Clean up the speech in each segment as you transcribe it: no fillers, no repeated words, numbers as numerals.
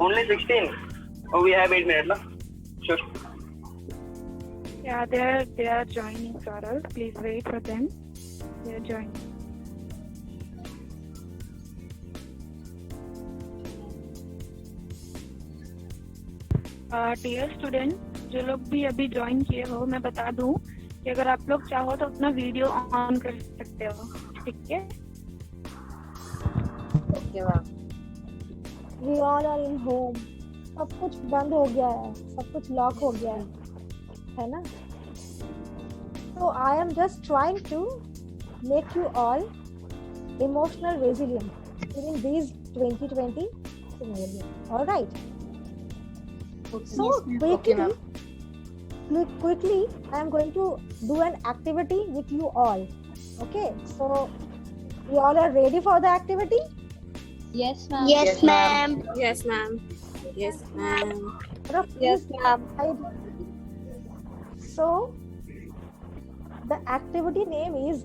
Only 16. Oh, we have 8 minutes, no? Sure. Yeah, they are joining, Saral. Please wait for them. They are joining. Dear student, जो लोग भी अभी join किए हो, मैं बता दूं कि अगर आप लोग चाहो तो अपना वीडियो ऑन कर सकते हो, ठीक है? Okay ma'am. We all are in home. सब कुछ बंद हो गया है, सब कुछ लॉक हो गया है ना? So I am just trying to make you all emotional resilient during these 2020 scenario. All right. So quickly, I am going to do an activity with you all. Okay. So you all are ready for the activity? Yes, ma'am. Yes, ma'am. Yes, ma'am. Yes, ma'am. Yes, ma'am. So the activity name is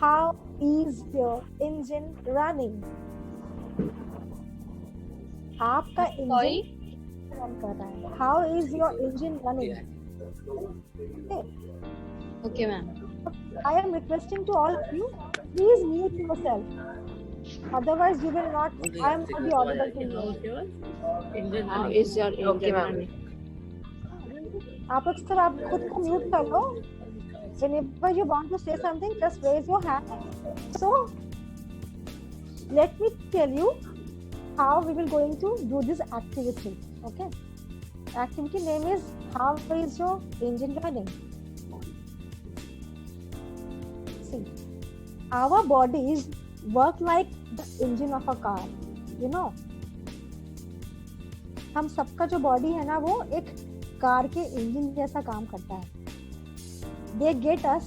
How is your engine running? आपका engine run कर रहा है. How is your engine running? Okay. Okay, ma'am. I am requesting to all of you, please mute yourself. Otherwise, you will not. I am not be audible to you. How is your engine running? आप लोग सब आप खुद को mute कर लो. Whenever you want to say something, just raise your hand. So, let me tell you how we will going to do this activity. Okay. Activity name is How is your engine running? See, our bodies work like the engine of a car. You know. हम सबका जो body है ना, वो एक car के engine जैसा काम करता है. They get us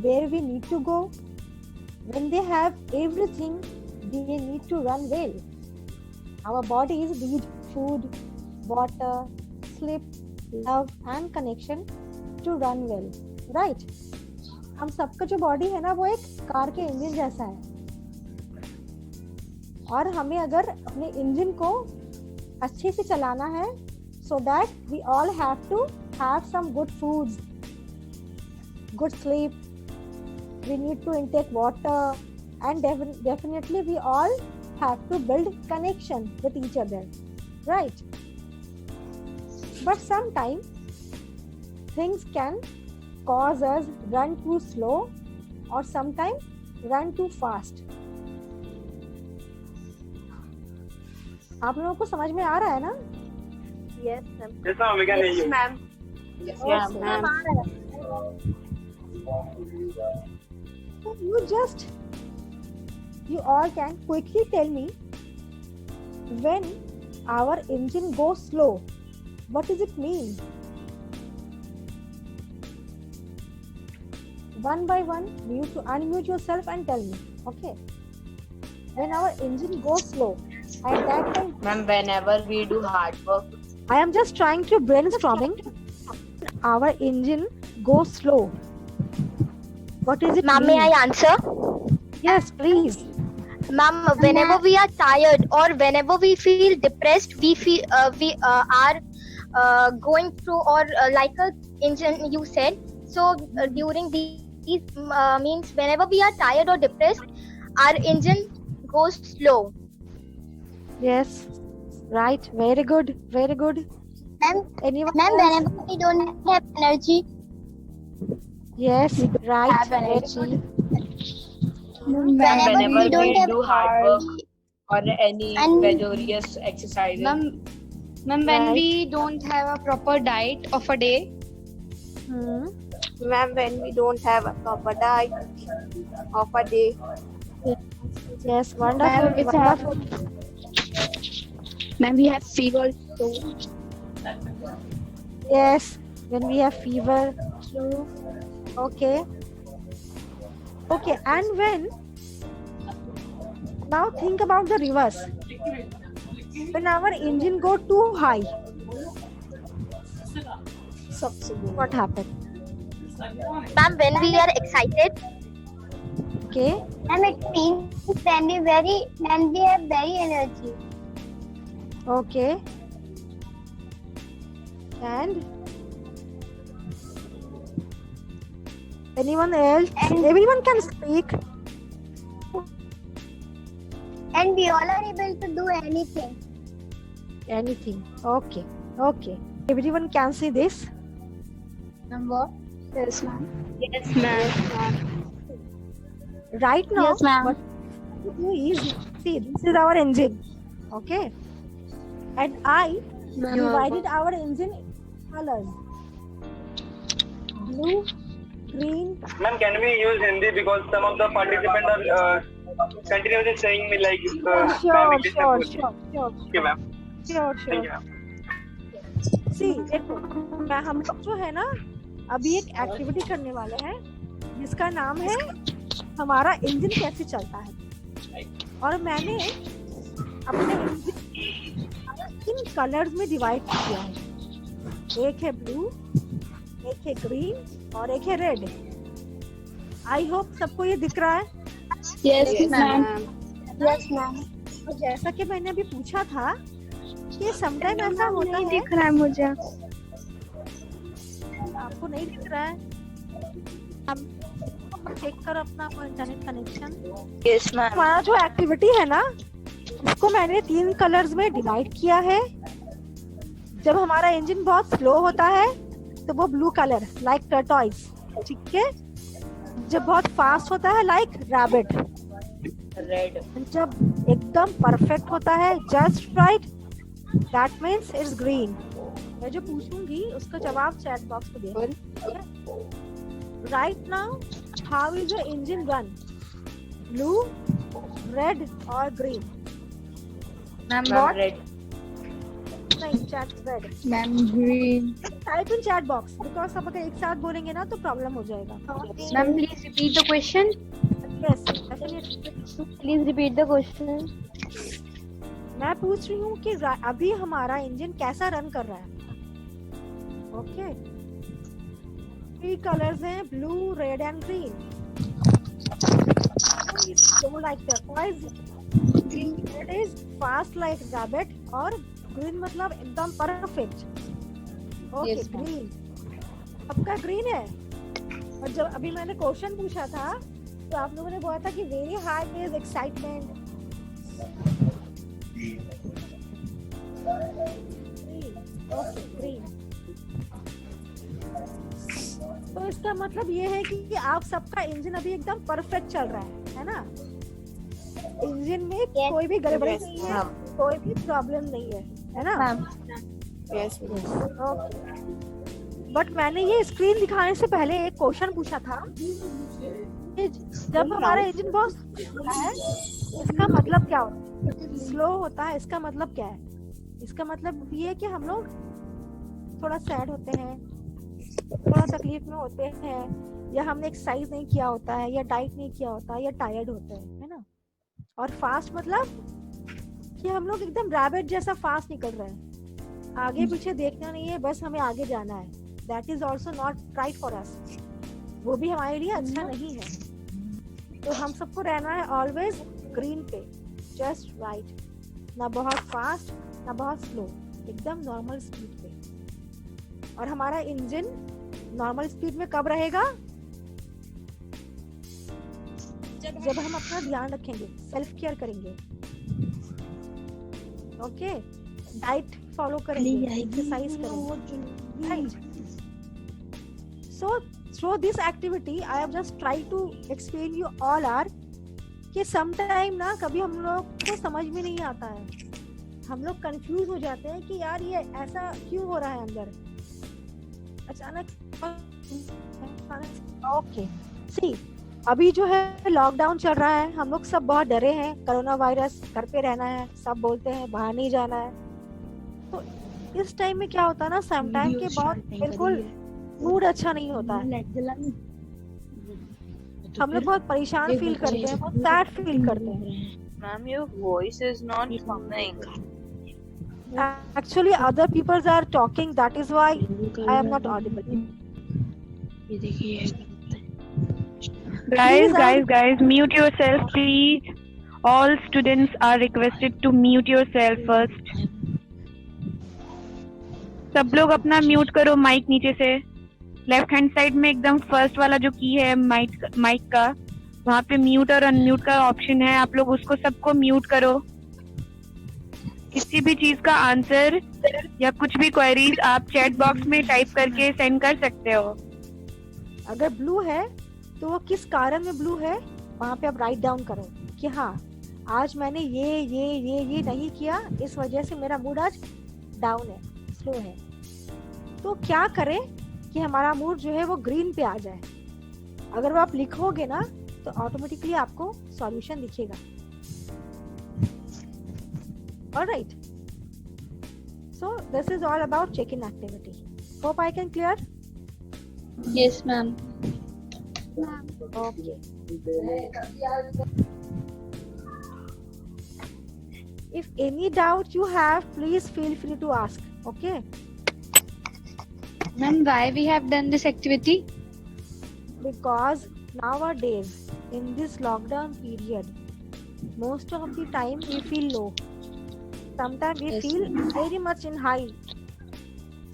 where we need to go. When they have everything, they need to run well. Our bodies need food, water, sleep, love and connection to run well. Right? हम सबका जो body है ना, वो एक car के engine जैसा है. और हमें अगर अपने इंजन को अच्छे से चलाना है, so that we all have to have some good foods, good sleep, we need to intake water, and definitely we all have to build connection with each other, right? But sometimes things can cause us run too slow or sometimes run too fast. आप लोगों को समझ में आ रहा है ना? Yes, ma'am. Yes, ma'am. We can hear you. Ma'am. Yes, Okay. ma'am. You all can quickly tell me, when our engine goes slow, what does it mean? One by one, you need to unmute yourself and tell me. Okay. When our engine goes slow, at that time, Ma'am, whenever we do hard work. I am just trying to brainstorming. Our engine goes slow. What is it Ma'am, mean? may I answer? Yes, please. Ma'am, whenever we are tired or whenever we feel depressed, we are going through or like a engine you said. So during these means whenever we are tired or depressed, our engine goes slow. Yes, right. Very good. Very good. Ma'am, Anyone ma'am, else? whenever we don't have energy. Yes, right. Have Very energy. Whenever we don't we have do hard work or any And- vigorous exercises. Ma'am, when Right. we don't have a proper diet of a day, Hmm. Ma'am, when we don't have a proper diet of a day. Yes, wonderful. Ma'am, it's Wonderful. when we have fever, so Yes, when we have fever. True. Okay. Okay, and when? Now think about the reverse. When our engine go too high, what happened? Ma'am, when we are excited. Okay. Ma'am, it means when we have very energy. Okay. And anyone else? Everyone can speak. And we all are able to do anything. Anything. Okay. Okay. Everyone can see this. What? Yes, ma'am. Yes, ma'am. Right now, Yes, ma'am. what we do is, see, this is our engine. Okay. And I divided our engine in colors. Blue, green. Ma'am, can we use Hindi because some of the participants are continuously saying me like ma'am, Sure, English sure, language. sure, sure, Okay, ma'am. sure, Thank you, sure. ma'am. See, देखो, हम लोग जो है ना अभी एक activity करने वाले हैं जिसका नाम है हमारा इंजन कैसे चलता है। और मैंने अपने इंजन इन कलर्स में डिवाइड किया है। एक है ब्लू, एक है ग्रीन और एक है रेड। आई होप सबको ये दिख रहा है। Yes, ma'am. Yes, ma'am. और जैसा कि मैंने अभी पूछा था कि समटाइम ऐसा होता नहीं है, दिख रहा है मुझे। आपको नहीं दिख रहा है, अब चेक करो अपना इंटरनेट कनेक्शन। Yes, ma'am. हमारा जो एक्टिविटी है ना उसको मैंने 3 कलर्स में डिवाइड किया है। जब हमारा इंजन बहुत स्लो होता है तो वो ब्लू कलर लाइक टर्टॉइस, ठीक है। जब बहुत फास्ट होता है लाइक रैबिट। Red. जब एकदम परफेक्ट होता है just right, that means it's green. मैं जो पूछूंगी उसका जवाब चैट बॉक्स में देना। Right now how is your engine run? Blue, red और green? Ma'am, Ma'am, what? red. नहीं, chat red. Ma'am, green. Type in chat box because सब अगर एक साथ बोलेंगे ना तो प्रॉब्लम हो जाएगा। Ma'am, please repeat the question. Yes, Please repeat the question. मैं पूछ रही हूँ कि अभी हमारा इंजन कैसा रन कर रहा है। ओके, 3 कलर्स हैं, blue, red and green. Like tortoise, red is fast like rabbit और ग्रीन मतलब एकदम perfect. Okay, Yes, ma'am. Green सबका ग्रीन है। और जब अभी मैंने क्वेश्चन पूछा था तो आप लोगों ने बोला था कि very high is excitement. Okay, green. तो इसका मतलब ये है कि आप सबका इंजन अभी एकदम परफेक्ट चल रहा है ना। इंजन में कोई भी गड़बड़ी नहीं है, कोई भी प्रॉब्लम नहीं है ना। Yes, बट मैंने ये स्क्रीन दिखाने से पहले एक क्वेश्चन पूछा था कि जब हमारा इंजन बहुत स्लो होता है इसका मतलब क्या होता है? स्लो होता है इसका मतलब क्या है? इसका मतलब ये है कि हम लोग थोड़ा सैड होते हैं, थोड़ा तकलीफ में होते हैं, या हमने एक्सरसाइज नहीं किया होता है, या डाइट नहीं किया होता है, या टायर्ड होते हैं, है ना। और फास्ट मतलब कि हम लोग एकदम रैबिट जैसा फास्ट निकल रहे हैं, आगे पीछे देखना नहीं है, बस हमें आगे जाना है। That is also not right for us. वो भी हमारे लिए अच्छा नहीं है। तो हम सबको रहना है ऑलवेज ग्रीन पे, जस्ट राइट, ना बहुत फास्ट ना बहुत स्लो, एकदम नॉर्मल स्पीड पे। और हमारा इंजन नॉर्मल स्पीड में कब रहेगा? जब हम अपना ध्यान रखेंगे, सेल्फ केयर करेंगे, ओके, डाइट फॉलो करेंगे, एक्सरसाइज करेंगे, right. So through this activity I have just tried to explain you all are कि sometime ना कभी हम लोग को समझ में नहीं आता है, हम लोग कंफ्यूज हो जाते हैं कि यार ये ऐसा क्यों हो रहा है अंदर अचानक। ओके, सी अभी जो है लॉकडाउन चल रहा है, हम लोग सब बहुत डरे हैं, कोरोना वायरस, घर पे रहना है, सब बोलते हैं बाहर नहीं जाना है। तो इस टाइम में क्या होता है ना, सम टाइम के बहुत बिल्कुल मूड अच्छा नहीं होता है, हम लोग बहुत परेशान फील करते हैं, बहुत सैड फील करते हैं। Ma'am, your voice is not coming. Actually other people are talking, that is why I am not audible. Guys, mute yourself, please. All students are requested to mute yourself first. सब लोग अपना mute करो mic नीचे से। Left hand side में एकदम first वाला जो की है माइक का, वहाँ पे म्यूट और अनम्यूट का ऑप्शन है, आप लोग उसको सबको म्यूट करो। किसी भी चीज का आंसर या कुछ भी क्वेरीज आप चैट बॉक्स में टाइप करके सेंड कर सकते हो। अगर ब्लू है तो वो किस कारण में ब्लू है वहाँ पे आप राइट डाउन करो कि हाँ आज मैंने ये नहीं किया, इस वजह से मेरा मूड आज डाउन है, स्लो है। तो क्या करें कि हमारा मूड जो है वो ग्रीन पे आ जाए। अगर वो आप लिखोगे ना तो ऑटोमेटिकली आपको सॉल्यूशन दिखेगा। Alright. So this is all about check-in activity. Hope I can clear. Yes, ma'am. Okay. If any doubt you have, please feel free to ask. Okay. Ma'am, why we have done this activity? Because nowadays in this lockdown period, most of the time we feel low. Sometimes we Yes, feel very much in high.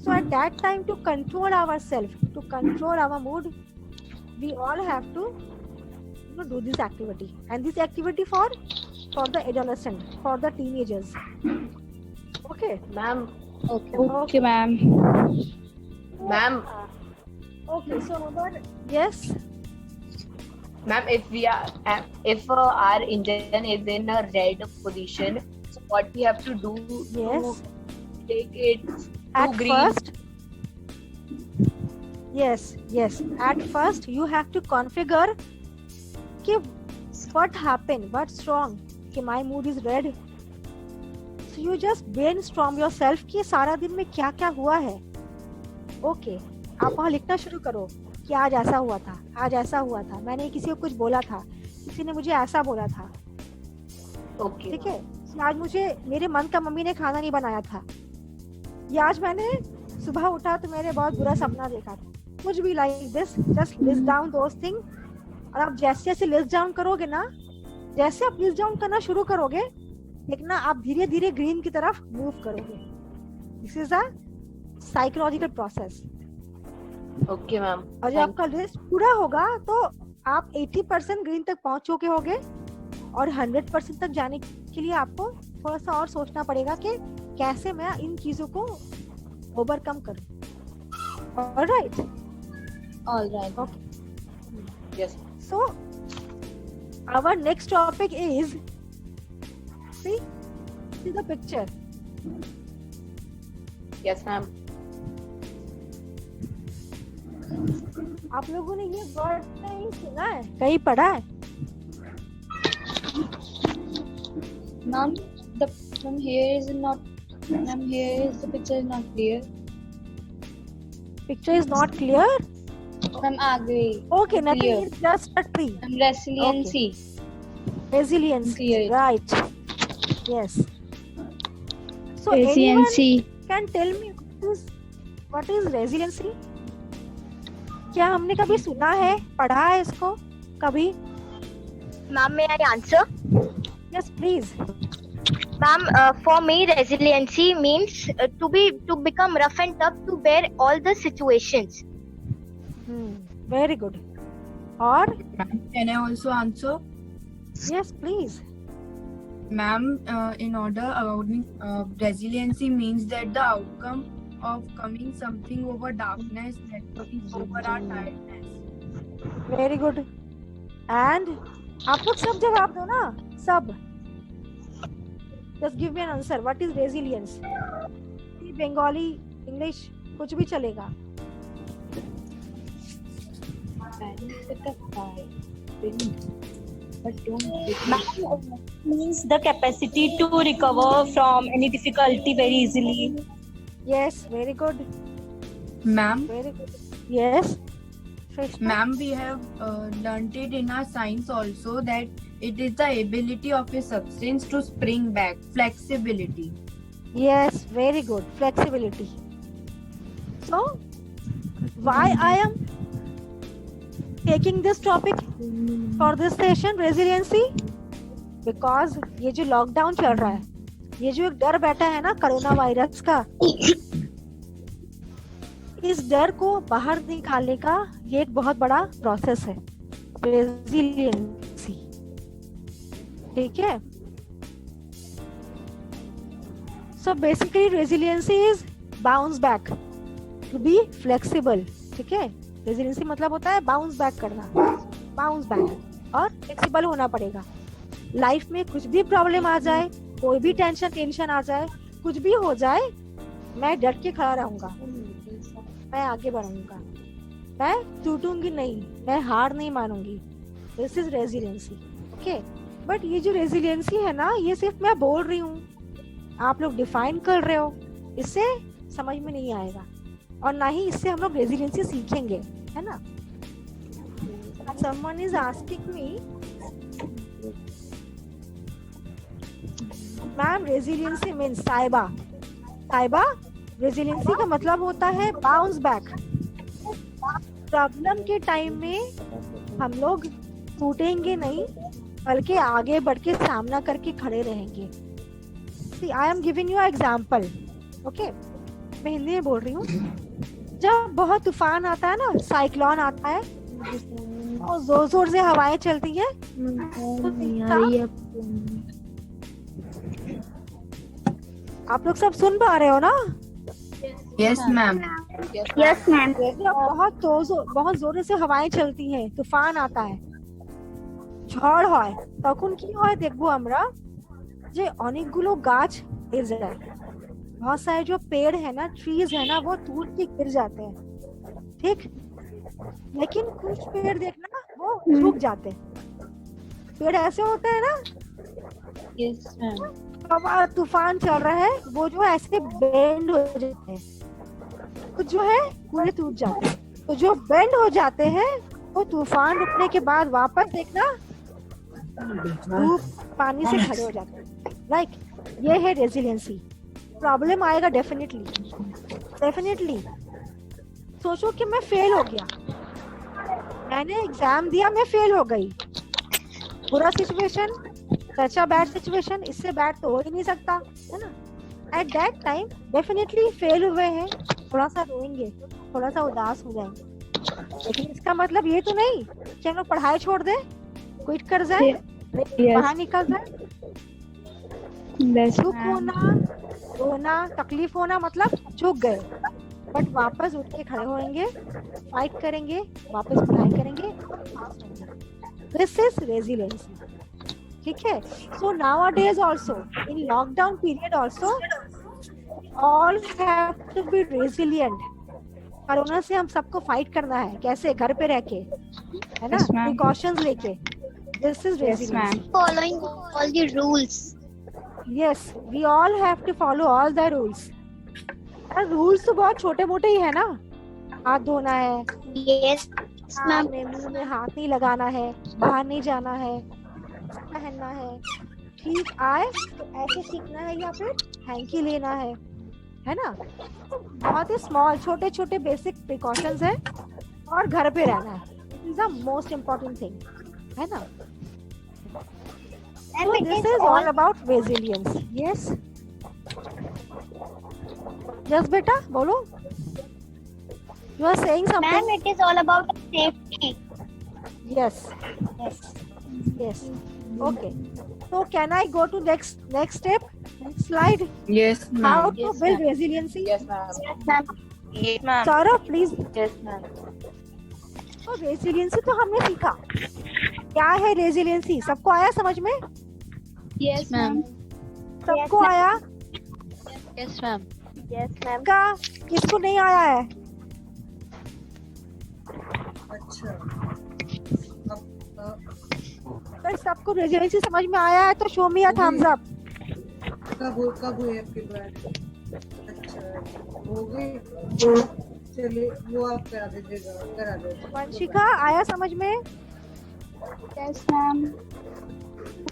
So at that time, to control ourselves, to control our mood, we all have to do this activity. And this activity for the adolescent, for the teenagers. Okay. Ma'am. Okay, ma'am. Ma'am. Okay. So yes. Ma'am, if our engine is in a red position, so what we have to do Yes. to take it to At green? first, yes. At first, you have to configure कि what happened, what's wrong, कि my mood is red. So you just brainstorm yourself कि सारा दिन में क्या क्या हुआ है. Okay, आप वहाँ लिखना शुरू करो कि आज ऐसा हुआ था, आज ऐसा हुआ था, मैंने किसी को कुछ बोला था, किसी ने मुझे ऐसा बोला था. Okay. ठीक है, आज मुझे मेरे मन का मम्मी ने खाना नहीं बनाया था, या आज मैंने सुबह उठा तो मैंने बहुत बुरा सपना देखा था. कुछ भी like this, just list down those thing. और आप जैसे जैसे लिस्ट डाउन करोगे ना, जैसे आप लिस्ट डाउन करना शुरू करोगे, देखना आप धीरे धीरे ग्रीन की तरफ मूव करोगे. This is a psychological process. Okay, ma'am. और जब आपका लिस्ट पूरा होगा तो आप 80% ग्रीन तक पहुंच चुके होगे, और 100% तक जाने के लिए आपको थोड़ा सा और सोचना पड़ेगा कि कैसे मैं इन चीजों को ओवरकम करूं. Alright. All right. Okay. Yes. So our next topic is, see the picture. Yes, ma'am. आप लोगों ने ये वर्ड नहीं सुना है, कहीं पढ़ा है? Ma'am, from here is not. Ma'am, here is the picture is not clear. Picture is not clear. Ma'am, आगे. Okay, nothing. Clear. It's just a tree. Ma'am, resiliency. Resilience. Clear. Right. Yes. So anyone Resiliency. can tell me what is resiliency? क्या हमने कभी सुना है, पढ़ा है इसको कभी? Ma'am, may I answer? Yes, please. Ma'am, for me, resiliency means to become rough and tough to bear all the situations. Very good. Or Can I also answer? yes, please. Ma'am, in order, resiliency means that the outcome of coming something over darkness that is over our tiredness. Very good. And आप लोग सब जवाब दो ना, सब. Just give me an answer. What is resilience? Bengali, English, कुछ भी चलेगा. Means the capacity to recover from any difficulty very easily. Yes, very good. Ma'am, Very good. Yes. Shrishna? ma'am, we have learnt it in our science also that it is the ability of a substance to spring back, flexibility. Yes, very good. Flexibility. So, why I am taking this topic for this session, resiliency? Because ये जो lockdown चल रहा है, ये जो एक डर बैठा है ना कोरोना वायरस का, इस डर को बाहर निकालने का ये एक बहुत बड़ा प्रोसेस है, रेजिलियंसी। ठीक है, so basically resiliency is bounce back, to be flexible. ठीक है, रेजिलियंसी मतलब होता है बाउंस बैक करना, बाउंस बैक, और फ्लेक्सिबल होना पड़ेगा। लाइफ में कुछ भी प्रॉब्लम आ जाए, कोई भी टेंशन आ जाए, कुछ भी हो जाए, मैं डट के खड़ा रहूंगा, मैं आगे बढ़ूंगा, मैं टूटूंगी नहीं, मैं हार नहीं मानूंगी। This is resiliency. Okay, but ये जो रेजिलियंसी है ना, ये सिर्फ मैं बोल रही हूँ, आप लोग डिफाइन कर रहे हो, इससे समझ में नहीं आएगा और ना ही इससे हम लोग रेजिलियंसी सीखेंगे, है ना। Someone is asking me, ma'am resiliency means साइबा, resiliency का मतलब होता है बाउंस बैक। प्रॉब्लम के टाइम में हम लोग टूटेंगे नहीं, बल्कि आगे बढ़ के सामना करके खड़े रहेंगे। See, I am giving you an example. Okay, मैं हिंदी में बोल रही हूँ। जब बहुत तूफान आता है ना, साइक्लोन आता है और जोर जोर से हवाएं चलती है, आप लोग सब सुन पा रहे हो ना? Yes ma'am. Yes ma'am. बहुत जोर से हवाएं चलती हैं, तूफान आता है, ঝড় হয়, তখন কি হয় দেখবো আমরা যে অনেকগুলো গাছ गिर जाए, बहुत सारे जो पेड़ है ना, ट्रीज है ना, वो टूट के गिर जाते हैं। ठीक, लेकिन कुछ पेड़ देखना वो झुक जाते हैं। पेड़ ऐसे होते हैं ना, यस मैम। हवा तूफान चल रहा है, वो जो ऐसे बेंड हो जाते हैं, कुछ जो है पूरे टूट जाते हैं। तो जो बेंड हो जाते हैं वो तूफान रुकने के बाद वापस देखना धूप पानी से खड़े हो जाते हैं। लाइक ये है रेजिलियंसी। प्रॉब्लम आएगा डेफिनेटली। सोचो कि मैं फेल हो गया, मैंने एग्जाम दिया, मैं फेल हो गई, बुरा situation, such a bad situation, इससे बैड तो हो ही नहीं सकता, है ना। At that time definitely fail हुए हैं, थोड़ा सा रोएंगे, थोड़ा सा उदास हो जाएंगे, लेकिन इसका मतलब ये तो नहीं कि हम लोग पढ़ाई छोड़ दें, क्विट कर जाए, बाहर निकल जाए। दुख होना, रोना, तकलीफ होना मतलब झुक गए, बट वापस उठ के खड़े होंगे, फाइट करेंगे, वापस पढ़ाई करेंगे। This is resiliency. ठीक है, so nowadays also, in lockdown period also, all have to be resilient. Corona से हम सबको फाइट करना है, कैसे? घर पे रह के, है ना, प्रिकॉशंस लेके। This is resilience, following all the rules. Yes, we all have to follow all the rules. Rules तो बहुत छोटे मोटे ही है ना, हाथ धोना है, यस मैम, मुंह में हाथ नहीं लगाना है, बाहर नहीं जाना है, पहनना है, ठीक आए तो ऐसे सीखना है या फिर हैंकी लेना है ना। बहुत ही स्मॉल छोटे छोटे बेसिक प्रिकॉशंस है, और घर पे रहना है, this is the most important thing, है ना। So this is all about resilience. Yes. Yes, beta, bolo. You are saying something. Ma'am, it is all about safety. Yes. Okay. So can I go to next step? Next slide. Yes, ma'am. How to build resiliency? Yes, ma'am. Yes, ma'am. Saurabh, please. Yes, ma'am. तो resiliency तो हमने सीखा, क्या है resiliency, सबको आया समझ में? Yes ma'am. सबको आया? Yes ma'am. Yes ma'am. का किसको नहीं आया है? अच्छा, अगर सबको रेजिलियंसी समझ में आया है तो show me a thumbs up. कब हुई आपकी बात? अच्छा, हो गई। चलिए वो आप करा दीजिएगा। वंशिका, आया समझ में? Yes ma'am.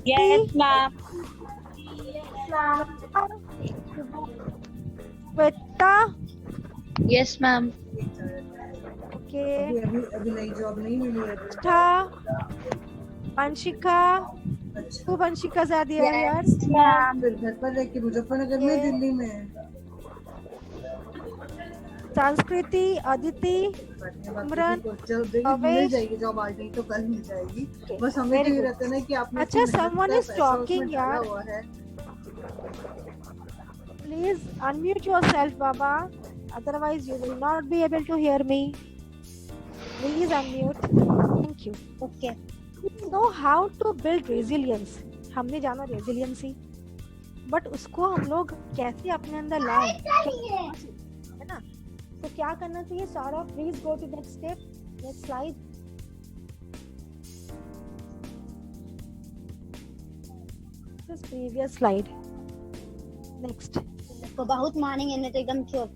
Yes ma'am. Shweta? Yes ma'am. Okay. अभी नई जॉब नहीं मिली है। वंशिका, तू वंशिका ज़्यादा है यार। फिर घर पर रह के मुजफ्फरनगर में, दिल्ली में। संस्कृति, अदिति, इमरान, मिल अवेश। जाएगी जॉब आईडी तो कल मिल जाएगी। बस हमें तो ये रहता है ना कि आपने अच्छा, अपनी मेहनत someone का is पैसा talking उसमें डाला यार। हुआ है। Please unmute yourself, Baba. Otherwise, you will not be able to hear me. Please unmute. Thank you. Okay. We know how to build resilience. हमने जाना resiliency, but उसको हम लोग कैसे अपने अंदर लाएं, है ना? तो क्या करना चाहिए? Saurabh, please go to next step, next slide. This previous slide. Next. तो बहुत मानेंगे नहीं तो एकदम चुप।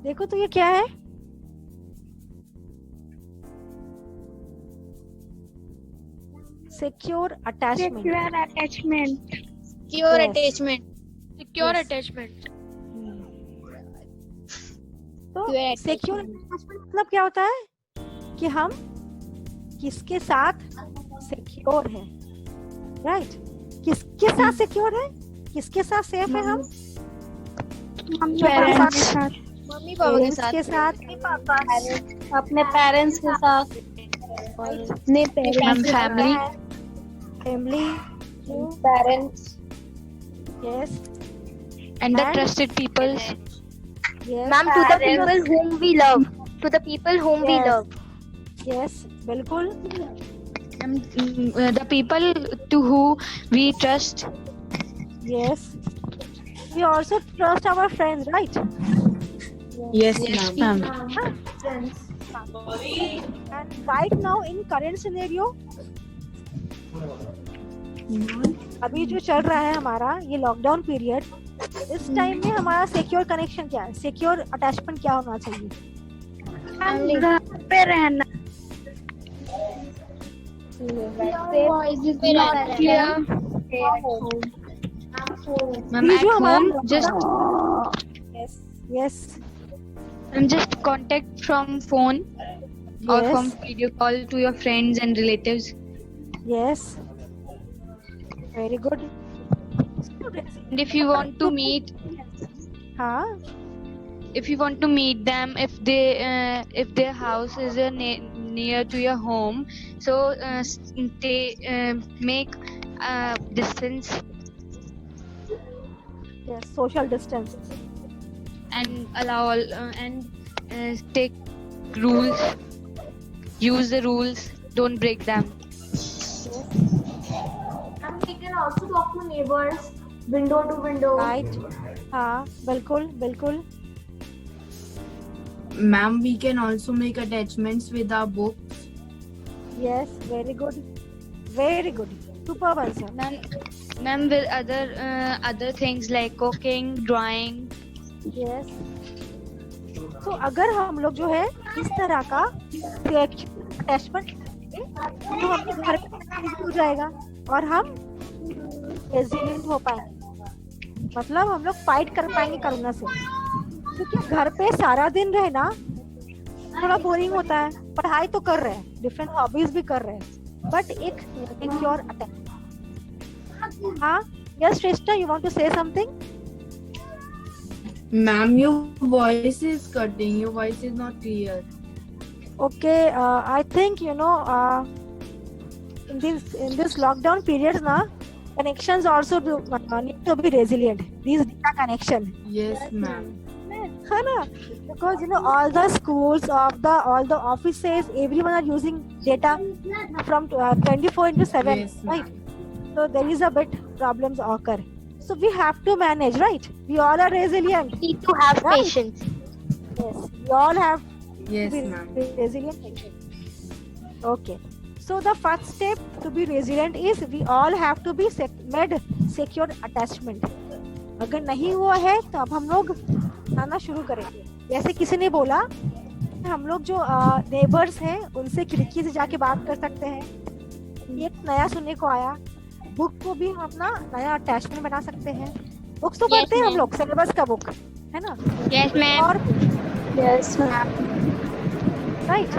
देखो तो ये क्या है? Secure attachment. Secure attachment. Secure Yes. attachment. Secure Yes. attachment. तो Secure सिक्योर अटैचमेंट मतलब क्या होता है कि हम किसके साथ सिक्योर है, राइट? किसके साथ सिक्योर है, किसके साथ सेफ है? हम Parents के साथ, मम्मी पापा के साथ, के साथ, अपने पेरेंट्स के साथ, अपने parents family, family, parents, yes, and the And- trusted people. Yes, Ma'am, to the people whom we love. To the people whom we Yes. love. Yes, बिल्कुल, The people to who we trust. Yes. We also trust our friends, right? Yes, ma'am. And right now in current scenario, अभी जो चल रहा है हमारा ये lockdown period, इस time में हमारा सिक्योर कनेक्शन क्या है, सिक्योर अटैचमेंट क्या होना चाहिए? घर पे रहना, Ma'am, ये at जो हमारा home, just yes, yes, just contact from phone or Yes. from video call to your friends and relatives. Yes, very good. And if you want to meet, हाँ, if you want to meet them, if their house is near to your home, so they make distance yes, social distance. and allow take rules, use the rules, don't break them. And we can also talk to neighbors, window to window. Right, हाँ, बिल्कुल, बिल्कुल. Ma'am, we can also make attachments with our books. Yes, very good, very good. Superb answer. Ma'am, with other things like cooking, drawing. Yes. तो अगर हम लोग जो है इस तरह का अटैचमेंट तो अपने घर पे हो जाएगा और हम रेजिलिएंट हो पाएंगे, मतलब हम लोग फाइट कर पाएंगे कोरोना से. क्योंकि घर पे सारा दिन रहना थोड़ा बोरिंग होता है. पढ़ाई तो कर रहे हैं, डिफरेंट हॉबीज भी कर रहे हैं, बट एक सिक्योर अटैचमेंट. हाँ, yes Shreshtha, you want to say something? Ma'am, your voice is cutting. Your voice is not clear. Okay, I think in this lockdown periods na connections also need to be resilient. These data connection. Yes, ma'am. है ना? Because all the schools all the offices, everyone are using data from 24/7, Yes, right? So there is a bit problems occur. So we have to manage, right? We all are resilient. Need to have Right. patience. Yes, we all have Yes, be ma'am. resilient. Okay. So the first step to be resilient is we all have to be made secure attachment. अगर नहीं हुआ है तो अब हम लोग आना शुरू करेंगे. जैसे किसी ने बोला हम लोग जो नेबर्स हैं उनसे खिड़की से जाके बात कर सकते हैं. ये नया सुनने को आया. बुक को भी हम अपना नया अटैचमेंट बना सकते हैं. बुक्स तो पढ़ते हैं हम लोग, सिलेबस का बुक है ना? Yes, ma'am. और Yes, ma'am. Right,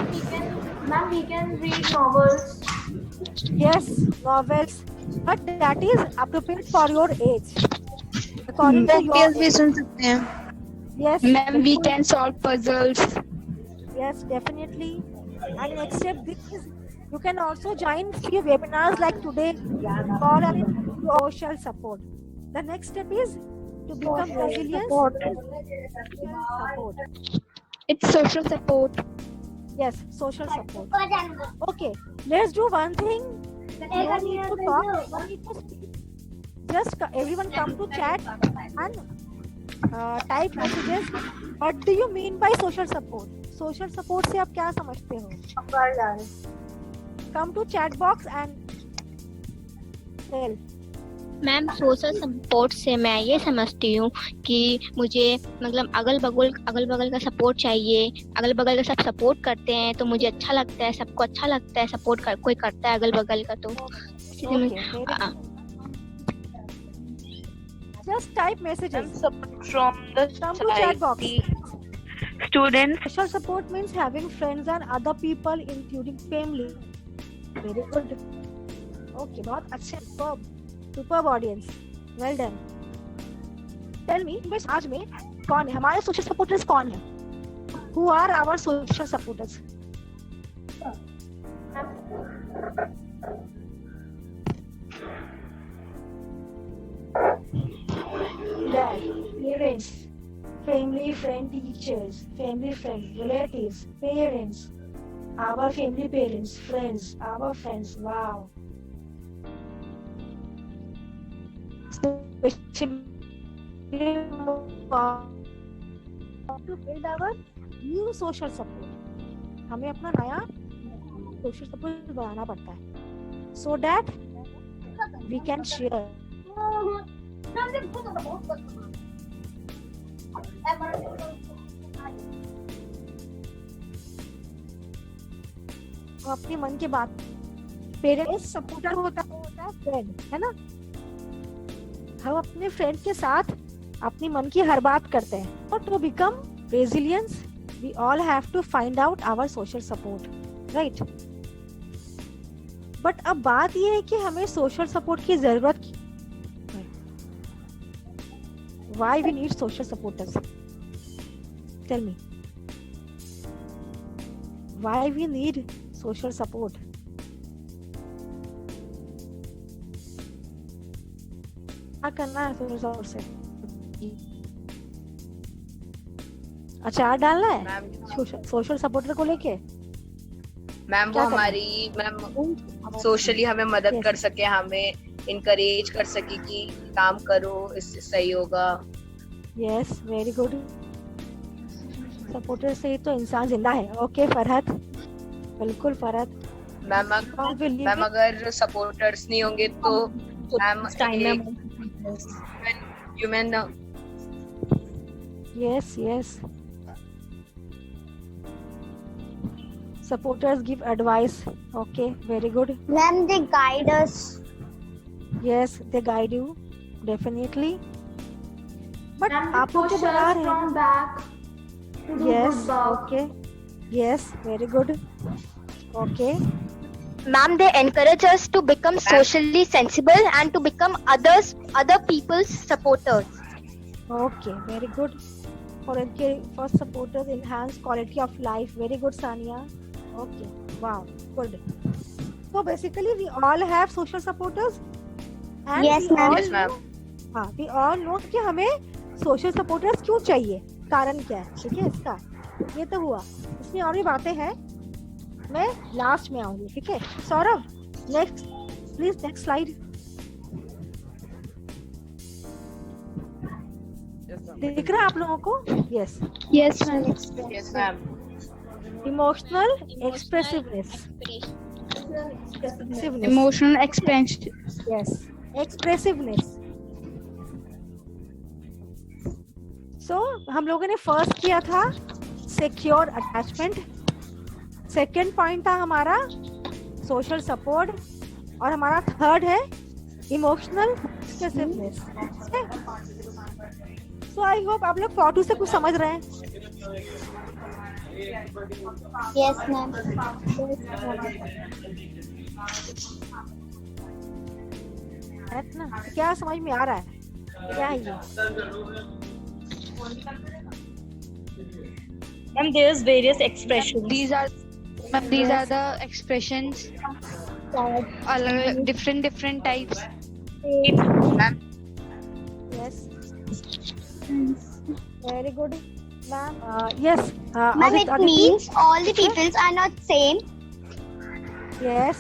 Ma'am, we can read novels. yes, novels, but that is appropriate for your age. According to your भी सुन सकते हैं. Yes. Ma'am, we can solve puzzles. Yes, definitely. And next step is you can also join free webinars like today. Call and social support. The next step is to become resilient. Support. It's social support. Yes, social support. Okay, let's do one thing. No need to talk. No need to speak. Just everyone come to chat and type messages. What do you mean by social support? Social support से आप क्या समझते हो? Come to chat box and tell. Ma'am social support से मैं ये समझती हूँ कि मुझे मतलब अगल बगल का सपोर्ट चाहिए। अगल बगल का सब सपोर्ट करते हैं तो मुझे अच्छा लगता है, सबको अच्छा लगता है सपोर्ट कोई करता है अगल बगल का, तो just type messages from the come to chat box. Students, social support means having friends and other people including family. Very good. Okay, बहुत अच्छे, superb audience, well done. Tell me, बस आज में कौन है हमारे social supporters? कौन है? Who are our social supporters? Dad, parents, family, friend, teachers, family, friends, relatives, parents, our family, parents, friends, our friends. Wow. Especially to build our new social support. हमें अपना नया social support बनाना पड़ता है, so that we can share. अपने मन की बात, parents supporter होता है फ्रेंड, है ना? हम अपने फ्रेंड के साथ अपनी मन की हर बात करते हैं। और to become resilient, we all have to find out our social support, right? But अब बात ये है कि हमें सोशल सपोर्ट की जरूरत है। Why we need social supporters? Tell me. Why we need social support? क्या करना है सोशल सपोर्ट से? अचार डालना है सोशल सपोर्टर को लेके? मैम वो हमारी सोशली हमें मदद कर सके, हमें इनकरेज कर सके कि काम करो, इससे सही होगा। Yes, very good. सपोर्टर से ही तो इंसान जिंदा है। ओके फरहत, बिल्कुल फरहत। मैम अगर सपोर्टर्स नहीं होंगे तो ma'am human. Yes supporters give advice. Okay, very good. Ma'am, they guide us. Yes, they guide you, definitely. But आप लोग तो बता रहे from back to do yes, good work. okay, yes, very good. Okay. Ma'am, they encourage us to become socially sensible and to become other people's supporters. Okay, very good. For supporters enhance quality of life. Very good, Sania. Okay, wow, good. So basically, we all have social supporters. And yes, ma'am. Yes, ma'am. हाँ, we all know कि हमें social supporters क्यों चाहिए, कारण क्या है, ठीक है? इसका ये तो हुआ, इसमें और भी बातें हैं, मैं लास्ट में आऊंगी, ठीक है? Saurabh, next please, next slide. दिख रहा है आप लोगों को? Yes yes ma'am. Yes ma'am. Emotional expressiveness. Emotional expression. Yes, expressiveness. So हम लोगों ने फर्स्ट किया था सिक्योर अटैचमेंट, सेकेंड पॉइंट था हमारा सोशल सपोर्ट, और हमारा थर्ड है इमोशनल एक्सप्रेसिवनेस। सो आई होप आप लोग 4-2 से कुछ समझ रहे हैं। Yes ma'am. है ना? क्या समझ में आ रहा है? क्या है ये? Ma'am, there's various expressions. These are the expressions. Different types. Yes. Very good, ma'am. Yes. Ma'am, it means all the peoples are not same. Yes.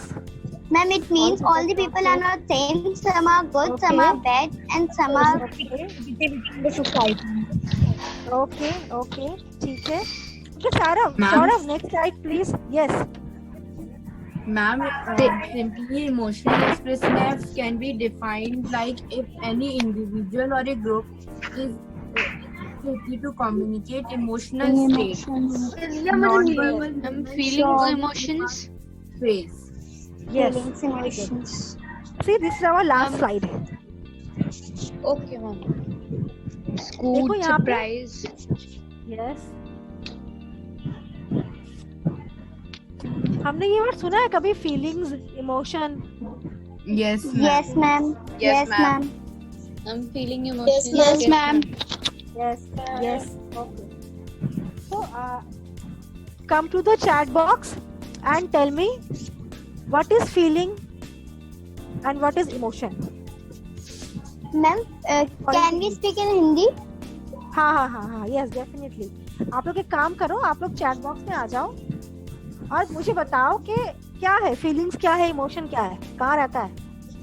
Ma'am, it means all the people are not same. Some are good, some are bad, and some are in the society. Okay. ठीक है. Okay, Saurav, next slide, please. Yes. Ma'am, simply emotional expressiveness can be defined like if any individual or a group is ability to communicate emotional states, I'm feeling emotions. Phrase. Yes. feelings, emotions. See, this is our last slide. Okay, ma'am. देखो Scoot, यहाँ पे- surprise. Yes. हमने ये word सुना है कभी? Feelings, emotion. Yes, ma'am. Yes, ma'am. Yes, ma'am. I'm feeling emotions. Yes, ma'am. Yes. Okay. So, come to the chat box and tell me what is feeling and what is emotion. Ma'am, can we speak in Hindi? हाँ. Yes, definitely. आप लोग एक काम करो, आप लोग chat box में आ जाओ और मुझे बताओ कि क्या है फीलिंग्स, क्या है इमोशन, क्या है, कहाँ रहता है,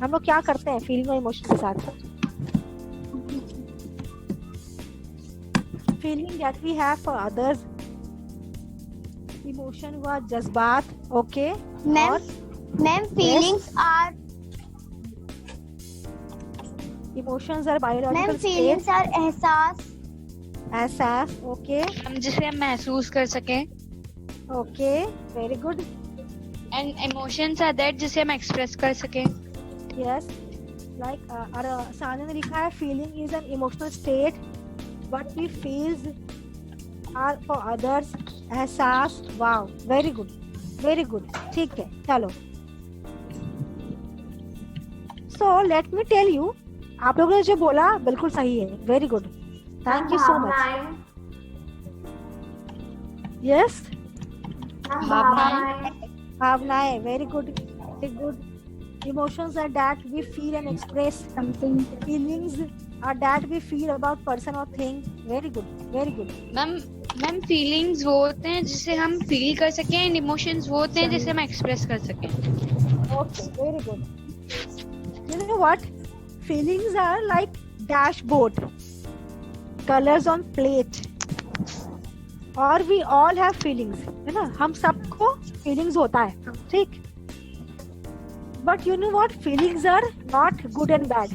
हम लोग क्या करते हैं फीलिंग और इमोशन के साथ. Feeling that we have for others, emotion हुआ जज्बात. Okay Ma'am, feelings are emotions are biological ma'am, state. feelings are एहसास. ओके. हम जिसे हम महसूस कर सकें. Okay, very good. And emotions are that जिसे हम express कर सकें. Yes, like साने ने लिखा है feeling is an emotional state what we feels are for others. एहसास. wow, very good. ठीक है, चलो. So let me tell you, आप लोगों ने जो बोला बिल्कुल सही है. very good, thank you so much. yes, भावनाएं. very good. Emotions are that we feel and express something. Feelings are that we feel about person or thing. very good. Ma'am feelings वो होते हैं जिसे हम फील कर सकें and emotions वो होते हैं जिसे हम एक्सप्रेस कर सकें. Okay, very good. You know what? Feelings are like dashboard, colors on plate. और we all have feelings, है ना? हम सबको feelings होता है, ठीक? But you know what? Feelings are not good and bad.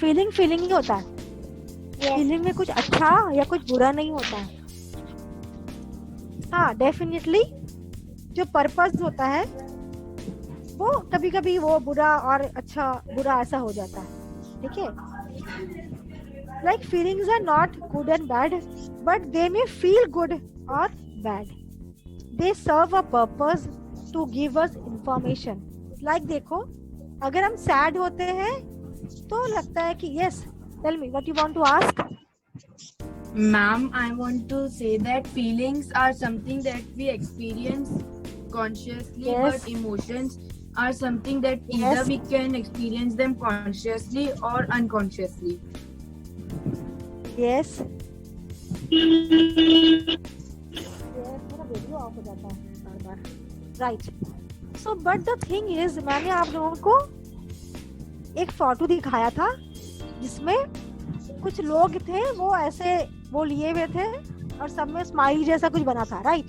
Feeling ही होता है. Feeling में कुछ अच्छा या कुछ बुरा नहीं होता है. हाँ, definitely जो पर्पस होता है वो कभी-कभी वो बुरा और अच्छा बुरा ऐसा हो जाता है. ठीक है? Like feelings are not good and bad, but they may feel good or bad. They serve a purpose to give us information. Like देखो, अगर हम sad होते हैं तो लगता है कि yes, tell me what you want to ask. Ma'am, I want to say that feelings are something that we experience consciously, Yes. but emotions are something that either Yes. we can experience them consciously or unconsciously. Yes. मेरा video of हो जाता है बार-बार. Right. So, but the thing is, मैंने आप लोगों को एक फोटो दिखाया था जिसमें कुछ लोग थे वो ऐसे वो लिए हुए थे और सब में स्माइली जैसा कुछ बना था. राइट?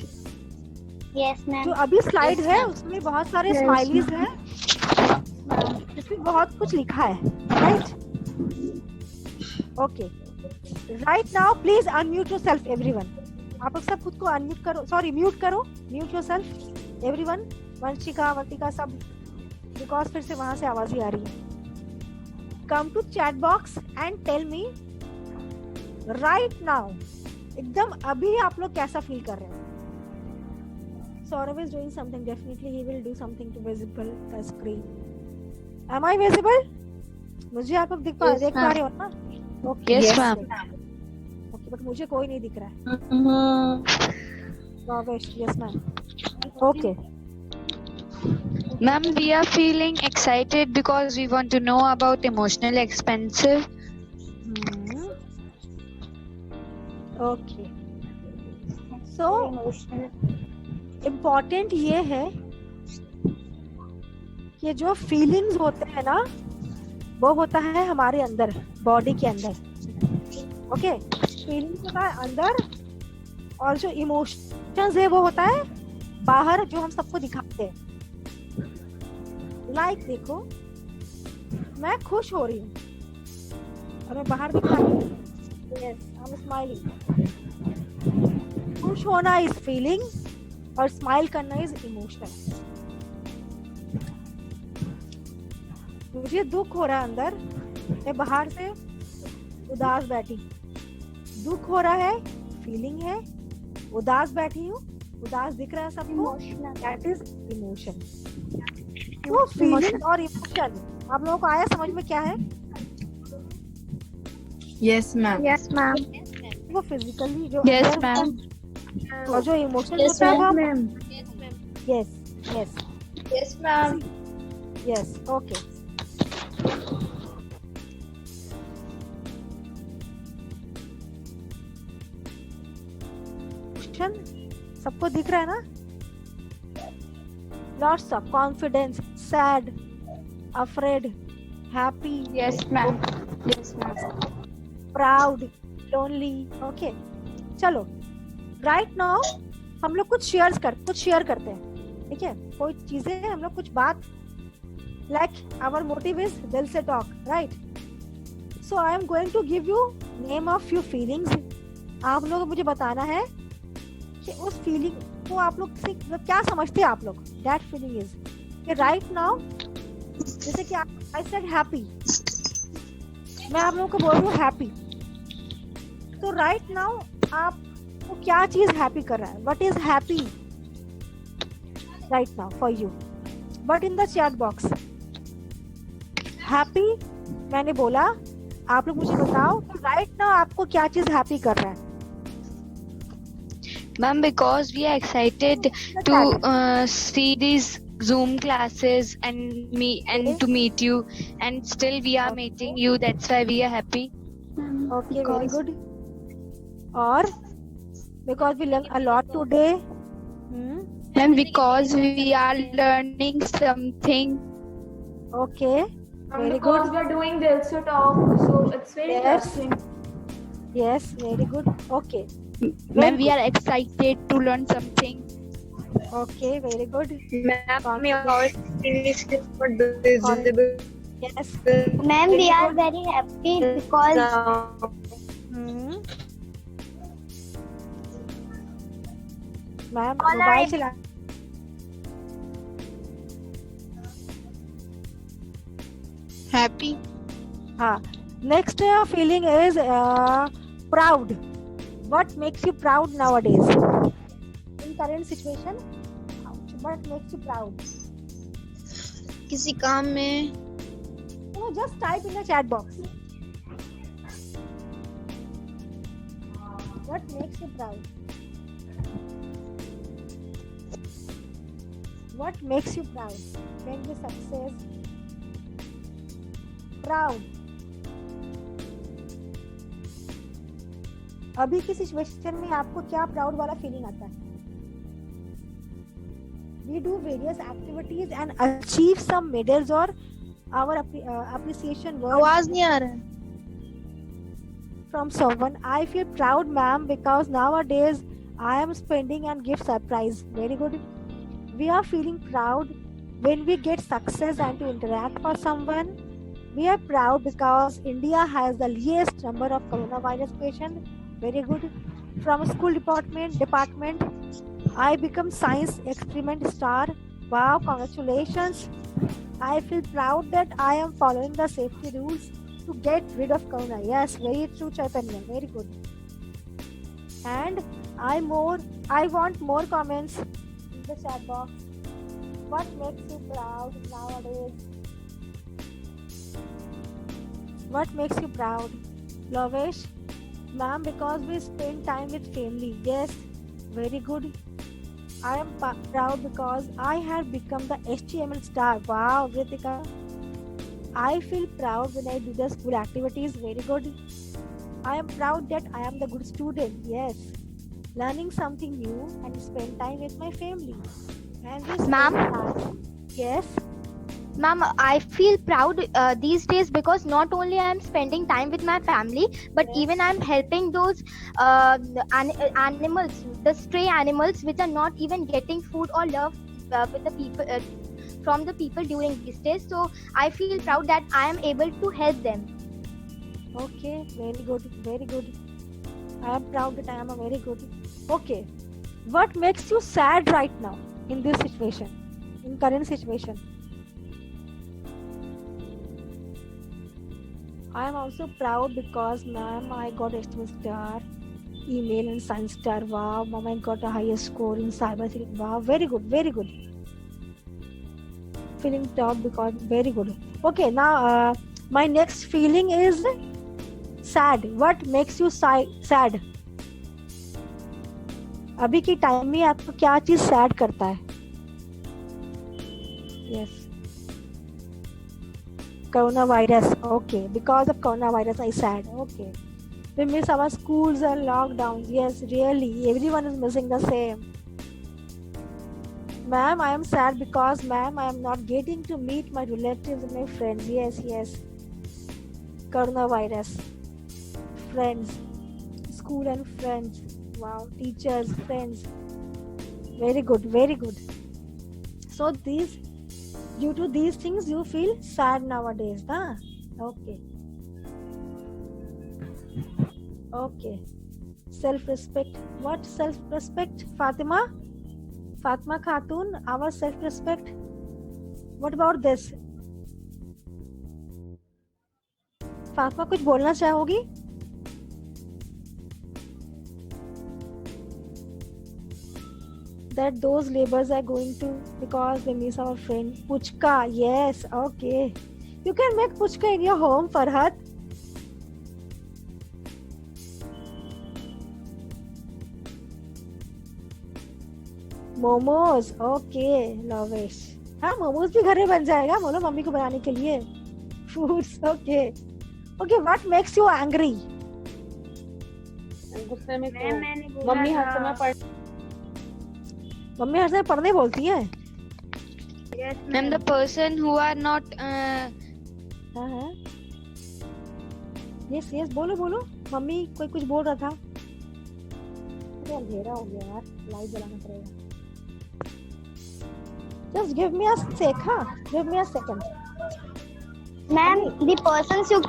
Yes, ma'am. जो अभी स्लाइड Yes, है ma'am. उसमें बहुत सारे Yes, स्माइलीज हैं जिसमें बहुत कुछ लिखा है. Right? Okay. Right now please unmute yourself everyone. आप लोग सब खुद को अनम्यूट करो, सॉरी म्यूट करो. Mute yourself everyone. Vanshika, Vartika सब, बिकॉज फिर से वहां से आवाज ही आ रही है. Come to chat box and tell me right now, एकदम अभी आप लोग कैसा फील कर रहे हैं. Saurav is doing something. Definitely he will do something to visible the screen. Am I visible? मुझे आप लोग देख पा रहे हो ना? Okay. Yes, ma'am. Okay. But मुझे कोई नहीं दिख रहा है. Lovesh, yes ma'am. Okay. Ma'am, we are feeling excited because we want to know about emotional expensive. Okay. So important ये है कि जो फीलिंग्स होते हैं ना वो होता है हमारे अंदर, बॉडी के अंदर. ओके, फीलिंग्स होता है अंदर और जो इमोशंस है वो होता है बाहर, जो हम सबको दिखाते हैं. लाइक देखो, मैं खुश हो रही हूँ और मैं बाहर दिखा रही हूँ. Yes, I am smiling. खुश होना इज फीलिंग और स्माइल करना इज इमोशनल. मुझे दुख हो रहा है अंदर, मैं बाहर से उदास बैठी. दुख हो रहा है, फीलिंग है. उदास बैठी हूँ, उदास दिख रहा है सबको, दैट इज इमोशन. वो फीलिंग और इमोशन आप लोगों को आया समझ में क्या है? Yes ma'am. Yes ma'am. वो फिजिकली जो Yes, अंदर ma'am. और जो इमोशन Yes, होता है वो ma'am. Yes yes Yes, ma'am. Yes. Okay, सबको दिख रहा है ना? Lots of confidence, sad, afraid, happy, Yes, ma'am. Yes, ma'am. proud, lonely. Okay, चलो. Right now हम लोग कुछ शेयर करते हैं. ठीक है, कोई चीजें हम लोग कुछ बात, like our motive is दिल से talk, right? So I am going to give you name of few feelings. आप लोग को मुझे बताना है कि उस फीलिंग को आप लोग से मतलब क्या समझते हैं आप लोग. दैट फीलिंग इज कि राइट नाउ, जैसे कि आई सेड हैप्पी, मैं आप लोगों को बोल रही हूँ हैप्पी. तो राइट नाउ आपको क्या चीज हैप्पी कर रहा है? What is happy right now for you? But in the chat box happy मैंने बोला, आप लोग मुझे बताओ राइट नाउ आपको क्या चीज हैप्पी कर रहा है? Ma'am, because we are excited to see these Zoom classes and to meet you, and still we are meeting you. That's why we are happy. Okay, very good. Or because we learn a lot today. And because we are learning something. Okay, very Because good. we are doing this to talk, so it's very Yes. interesting. Yes, very good. Okay. When we are excited to learn something. Okay, very good. Ma'am, your English is not visible. Yes. Ma'am, we are very happy because ma'am All mobile right. चला. Happy. हाँ. Next feeling is proud. What makes you proud nowadays? In current situation, what makes you proud? किसी काम में. Just type in the chat box. What makes you proud? What makes you proud? When you success, proud. अभी की situation में आपको क्या proud वाला feeling आता है? We do various activities and achieve some medals or our appreciation words. आवाज नहीं आ रहा है. From someone. I feel proud, ma'am, because nowadays I am spending and give surprise. Very good. We are feeling proud when we get success and to interact for someone. We are proud because India has the least number of coronavirus patients. Very good. From school department, I become science experiment star. Wow, congratulations. I feel proud that I am following the safety rules to get rid of corona. Yes, very true, Chaitanya. Very good. And I want more comments in the chat box. What makes you proud nowadays? What makes you proud? Lovesh, Ma'am, because we spend time with family. Yes, very good. I am proud because I have become the HTML star. Wow, Ritika. I feel proud when I do the school activities. Very good. I am proud that I am the good student. Yes. Learning something new and spend time with my family. And we spend Ma'am? time. Yes. Ma'am, I feel proud these days because not only I am spending time with my family, but even I am helping those animals, the stray animals, which are not even getting food or love with the people from the people during these days. So I feel proud that I am able to help them. Okay, very good, very good. I am proud that I am a very good. Okay, what makes you sad right now in this situation, in current situation? I am also proud because, ma'am, I got HTML star, email and science star. Wow, ma'am, I got a highest score in cyber security. Wow, very good, very good. Feeling proud because very good. Okay, now my next feeling is sad. What makes you sad? अभी की time में आपको क्या चीज sad करता है? Yes. Coronavirus. Okay, because of coronavirus I sad. Okay. We miss our schools and lockdowns. Yes, really. Everyone is missing the same. Ma'am, I am sad because, ma'am, I am not getting to meet my relatives and my friends. Yes, yes. Coronavirus. Friends. School and friends. Wow. Teachers, friends. Very good, very good. So due to these things, you feel sad nowadays, huh? Okay. Okay. Self-respect. What self-respect, Fatima? Fatima Khatun, our self-respect. What about this? Fatima, कुछ बोलना चाहोगी? That those labors are going to because they miss our friend Puchka. Yes, okay. You can make Puchka in your home, Farhat. Momos. Okay, Lavesh. हाँ, momos भी घर में बन जाएगा, बोलो mummy को बनाने के लिए. Foods. Okay. Okay, what makes you angry? गुस्से में मम्मी हर समय मम्मी हर समय पढ़ने बोलती है. I'm the person who are not yes yes, बोलो बोलो. मम्मी कोई कुछ बोल रहा था. अरे अंधेरा हो गया यार, लाइट जलाना पड़ेगा. Just give me a sec, huh? Give me a second. Ma'am, the persons who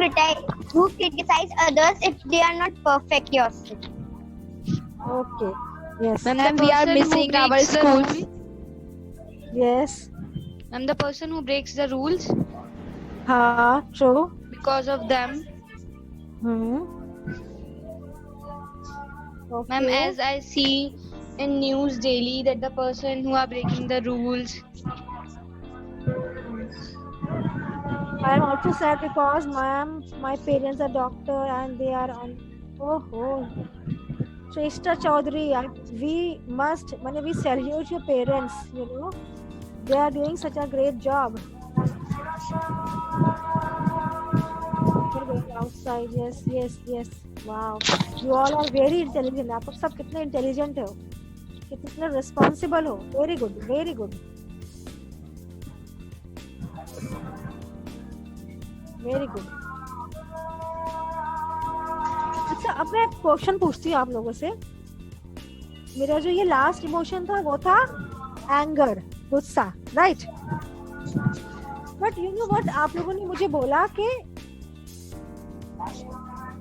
criticize others if they are not perfect yourself. Okay. Yes. Ma'am, we are missing our schools. Yes. I'm the person who breaks the rules. हाँ, true. Because of them. Okay. Ma'am, as I see in news daily that the person who are breaking the rules. I am also sad because, ma'am, my parents are doctor and they are on. Oh. Shrestha Chaudhary, we salute your parents, you know. They are doing such a great job. Outside, yes. Wow. You all are very intelligent. आप सब कितने intelligent हो, कितने responsible हो. Very good, very good. Very good. अच्छा, अब मैं question पूछती हूँ आप लोगों से. मेरा जो ये लास्ट इमोशन था वो था एंगर, गुस्सा, right? But you know what, आप लोगों ने मुझे बोला कि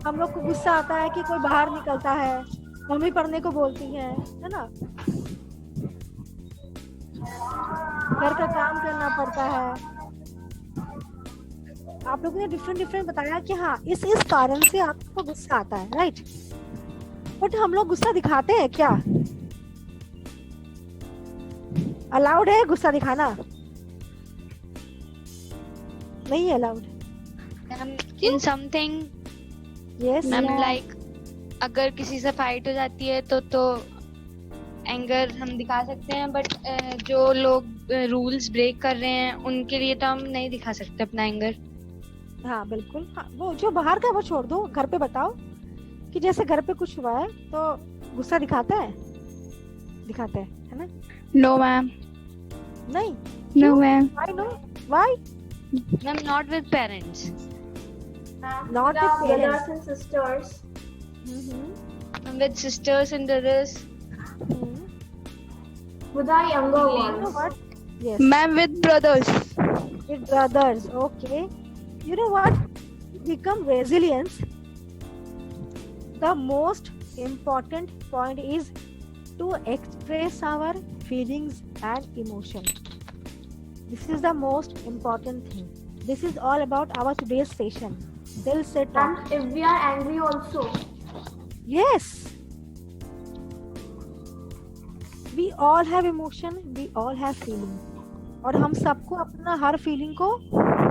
हम लोग को गुस्सा आता है कि कोई बाहर निकलता है, मम्मी पढ़ने को बोलती है ना, घर का काम करना पड़ता है. आप लोगों ने डिफरेंट बताया कि हाँ इस कारण से आपको गुस्सा आता है, राइट? बट हम लोग गुस्सा दिखाते हैं क्या? अलाउड है गुस्सा दिखाना? नहीं है allowed. In something. Yes. I'm like अगर किसी से फाइट हो जाती है तो एंगर हम दिखा सकते हैं, बट जो लोग रूल्स ब्रेक कर रहे हैं उनके लिए तो हम नहीं दिखा सकते अपना एंगर। हाँ बिल्कुल। हाँ, वो जो बाहर का वो छोड़ दो, घर पे बताओ कि जैसे घर पे कुछ हुआ है तो गुस्सा दिखाते हैं है ना? No ma'am. नहीं? No ma'am. Why no? Why? Ma'am not with parents. Not with brothers parents. and sisters. With sisters and brothers. With our younger You know ones. what? Yes. Ma'am, with brothers. With brothers. Okay. You know what? Become resilience. The most important point is to express our feelings and emotion. This is the most important thing. This is all about our today's session. They'll say talk. And if we are angry also. Yes. We all have emotion. We all have feeling. और हम सबको अपना हर feeling को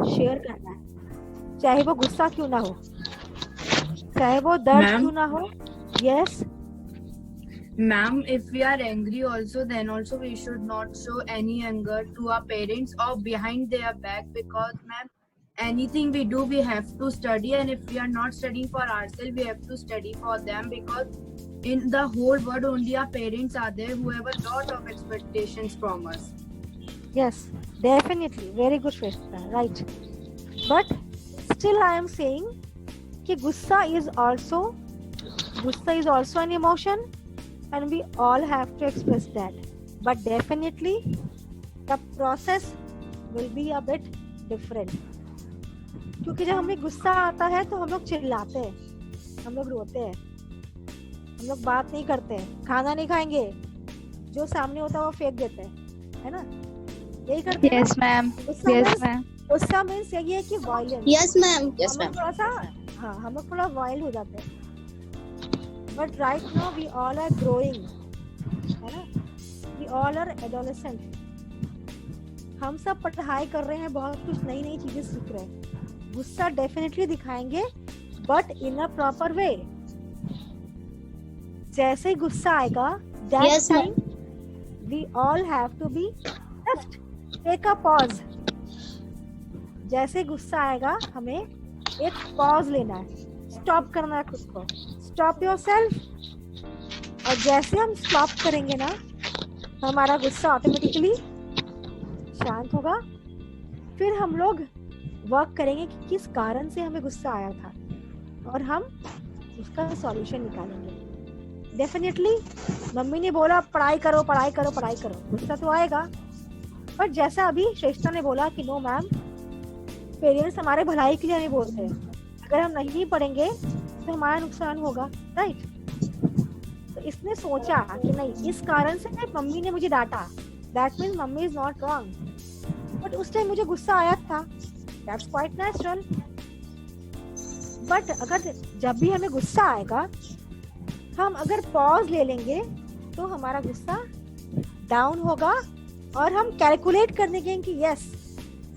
share करना है, चाहे वो गुस्सा क्यों ना हो, चाहे वो दर्द क्यों ना हो। Yes. Ma'am, if we are angry also, then also we should not show any anger to our parents or behind their back, because ma'am, anything we do we have to study, and if we are not studying for ourselves we have to study for them, because in the whole world only our parents are there who have a lot of expectations from us. Yes, definitely. Very good, Shweta. Right. But still I am saying कि गुस्सा is also an emotion, and we all have to express that. But definitely the process will be a bit different. क्योंकि जब हमें गुस्सा आता है तो हम लोग चिल्लाते हैं, हम लोग रोते हैं, हम लोग बात नहीं करते हैं, खाना नहीं खाएंगे, जो सामने होता है वो फेंक देते हैं, है ना? यही करते हैं। Yes ma'am. Yes ma'am. गुस्सा मीन्स यही है कि violence. Yes ma'am. Yes ma'am. थोड़ा सा हाँ, हम लोग थोड़ा वाइल्ड हो जाते हैं। But right now we all are growing, है ना? We all are adolescent. हम सब पढ़ाई कर रहे हैं, बहुत कुछ नई नई चीजें सीख रहे हैं। गुस्सा डेफिनेटली दिखाएंगे, but in a proper way. जैसे ही गुस्सा आएगा, that Yes, time we all have to be just take a pause. जैसे गुस्सा आएगा हमें एक पॉज लेना है, स्टॉप करना है खुद को, स्टॉप योरसेल्फ। और जैसे हम स्टॉप करेंगे ना, हमारा गुस्सा ऑटोमेटिकली शांत होगा। फिर हम लोग वर्क करेंगे कि किस कारण से हमें गुस्सा आया था, और हम उसका सॉल्यूशन निकालेंगे। डेफिनेटली मम्मी ने बोला पढ़ाई करो पढ़ाई करो पढ़ाई करो, गुस्सा तो आएगा। पर जैसा अभी श्रेष्ठा ने बोला कि नो मैम, पेरेंट्स हमारे भलाई के लिए नहीं बोलते हैं, अगर हम नहीं पढ़ेंगे तो हमारा नुकसान होगा, राइट? तो इसने सोचा कि नहीं, इस कारण से मम्मी ने मुझे डांटा, that means mummy is not wrong. But उस टाइम मुझे गुस्सा आया था, दैट्स क्वाइट नेचुरल। बट अगर जब भी हमें गुस्सा आएगा, हम अगर पॉज ले लेंगे तो हमारा गुस्सा डाउन होगा, और हम कैलकुलेट करने के कि yes,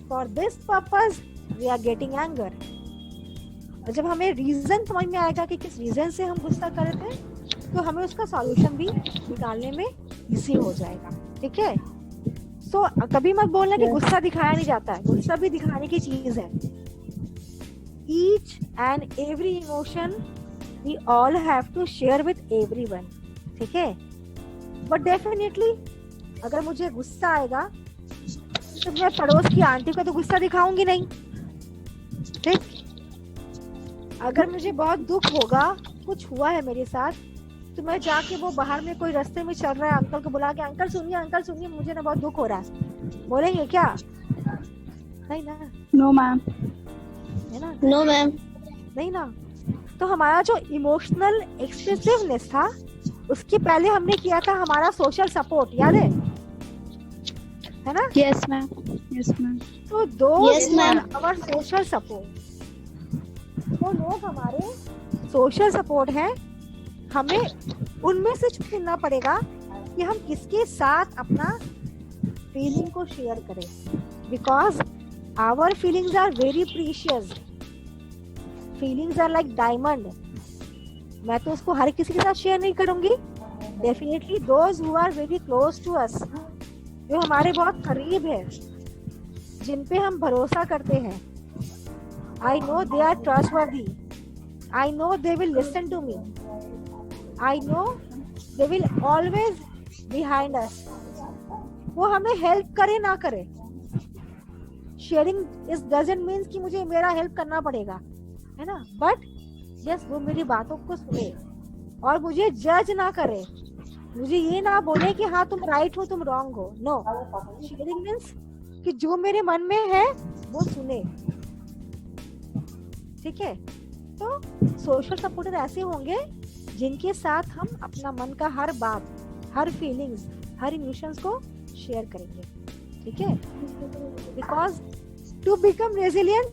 for this purpose we are getting anger. और जब हमें रीजन समझ में आएगा कि किस रीजन से हम गुस्सा कर रहे थे, तो हमें उसका सॉल्यूशन भी निकालने में इजी हो जाएगा। ठीक है? सो कभी मत बोलना कि गुस्सा दिखाया नहीं जाता है, गुस्सा भी दिखाने की चीज है। Each and every emotion we all have to share with everyone. ठीक है? बट डेफिनेटली अगर मुझे गुस्सा आएगा तो मैं पड़ोस की आंटी को तो गुस्सा दिखाऊंगी नहीं, ठीक? अगर मुझे बहुत दुख होगा, कुछ हुआ है मेरे साथ, तो मैं जाके वो बाहर में कोई रास्ते में चल रहा है अंकल को बुला के, अंकल सुनिए मुझे ना बहुत दुख हो रहा है, बोलेंगे क्या? नहीं ना? No ma'am. है ना? No ma'am. नहीं ना? तो हमारा जो इमोशनल एक्सप्रेसिवनेस था, उसके पहले हमने किया था हमारा सोशल सपोर्ट, याद है ना? Yes ma'am. Yes ma'am. तो दो Yes, ma'am. हमारा सोशल सपोर्ट, वो लोग हमारे सोशल सपोर्ट है, हमें उनमें से चुनना पड़ेगा कि हम किसके साथ अपना फीलिंग को शेयर करें, because our feelings are very precious. Feelings are like diamond, मैं तो उसको हर किसी के साथ शेयर नहीं करूंगी. Definitely those who are very close to us, जो हमारे बहुत करीब है, जिन पे हम भरोसा करते हैं. I know they are trustworthy. I know they will listen to me. I know they will always behind us. वो हमें हेल्प करे ना करे, शेयरिंग इज डजंट मीन्स कि मुझे मेरा हेल्प करना पड़ेगा, है ना. बट यस, वो मेरी बातों को सुने और मुझे जज ना करे. मुझे ये ना बोले कि हाँ तुम राइट हो, तुम रॉन्ग हो. नो, शेयरिंग मीन्स कि जो मेरे मन में है वो सुने. ठीक है. तो सोशल सपोर्टर ऐसे होंगे जिनके साथ हम अपना मन का हर बात, हर फीलिंग्स, हर इमोशंस को शेयर करेंगे. ठीक है. Because to become resilient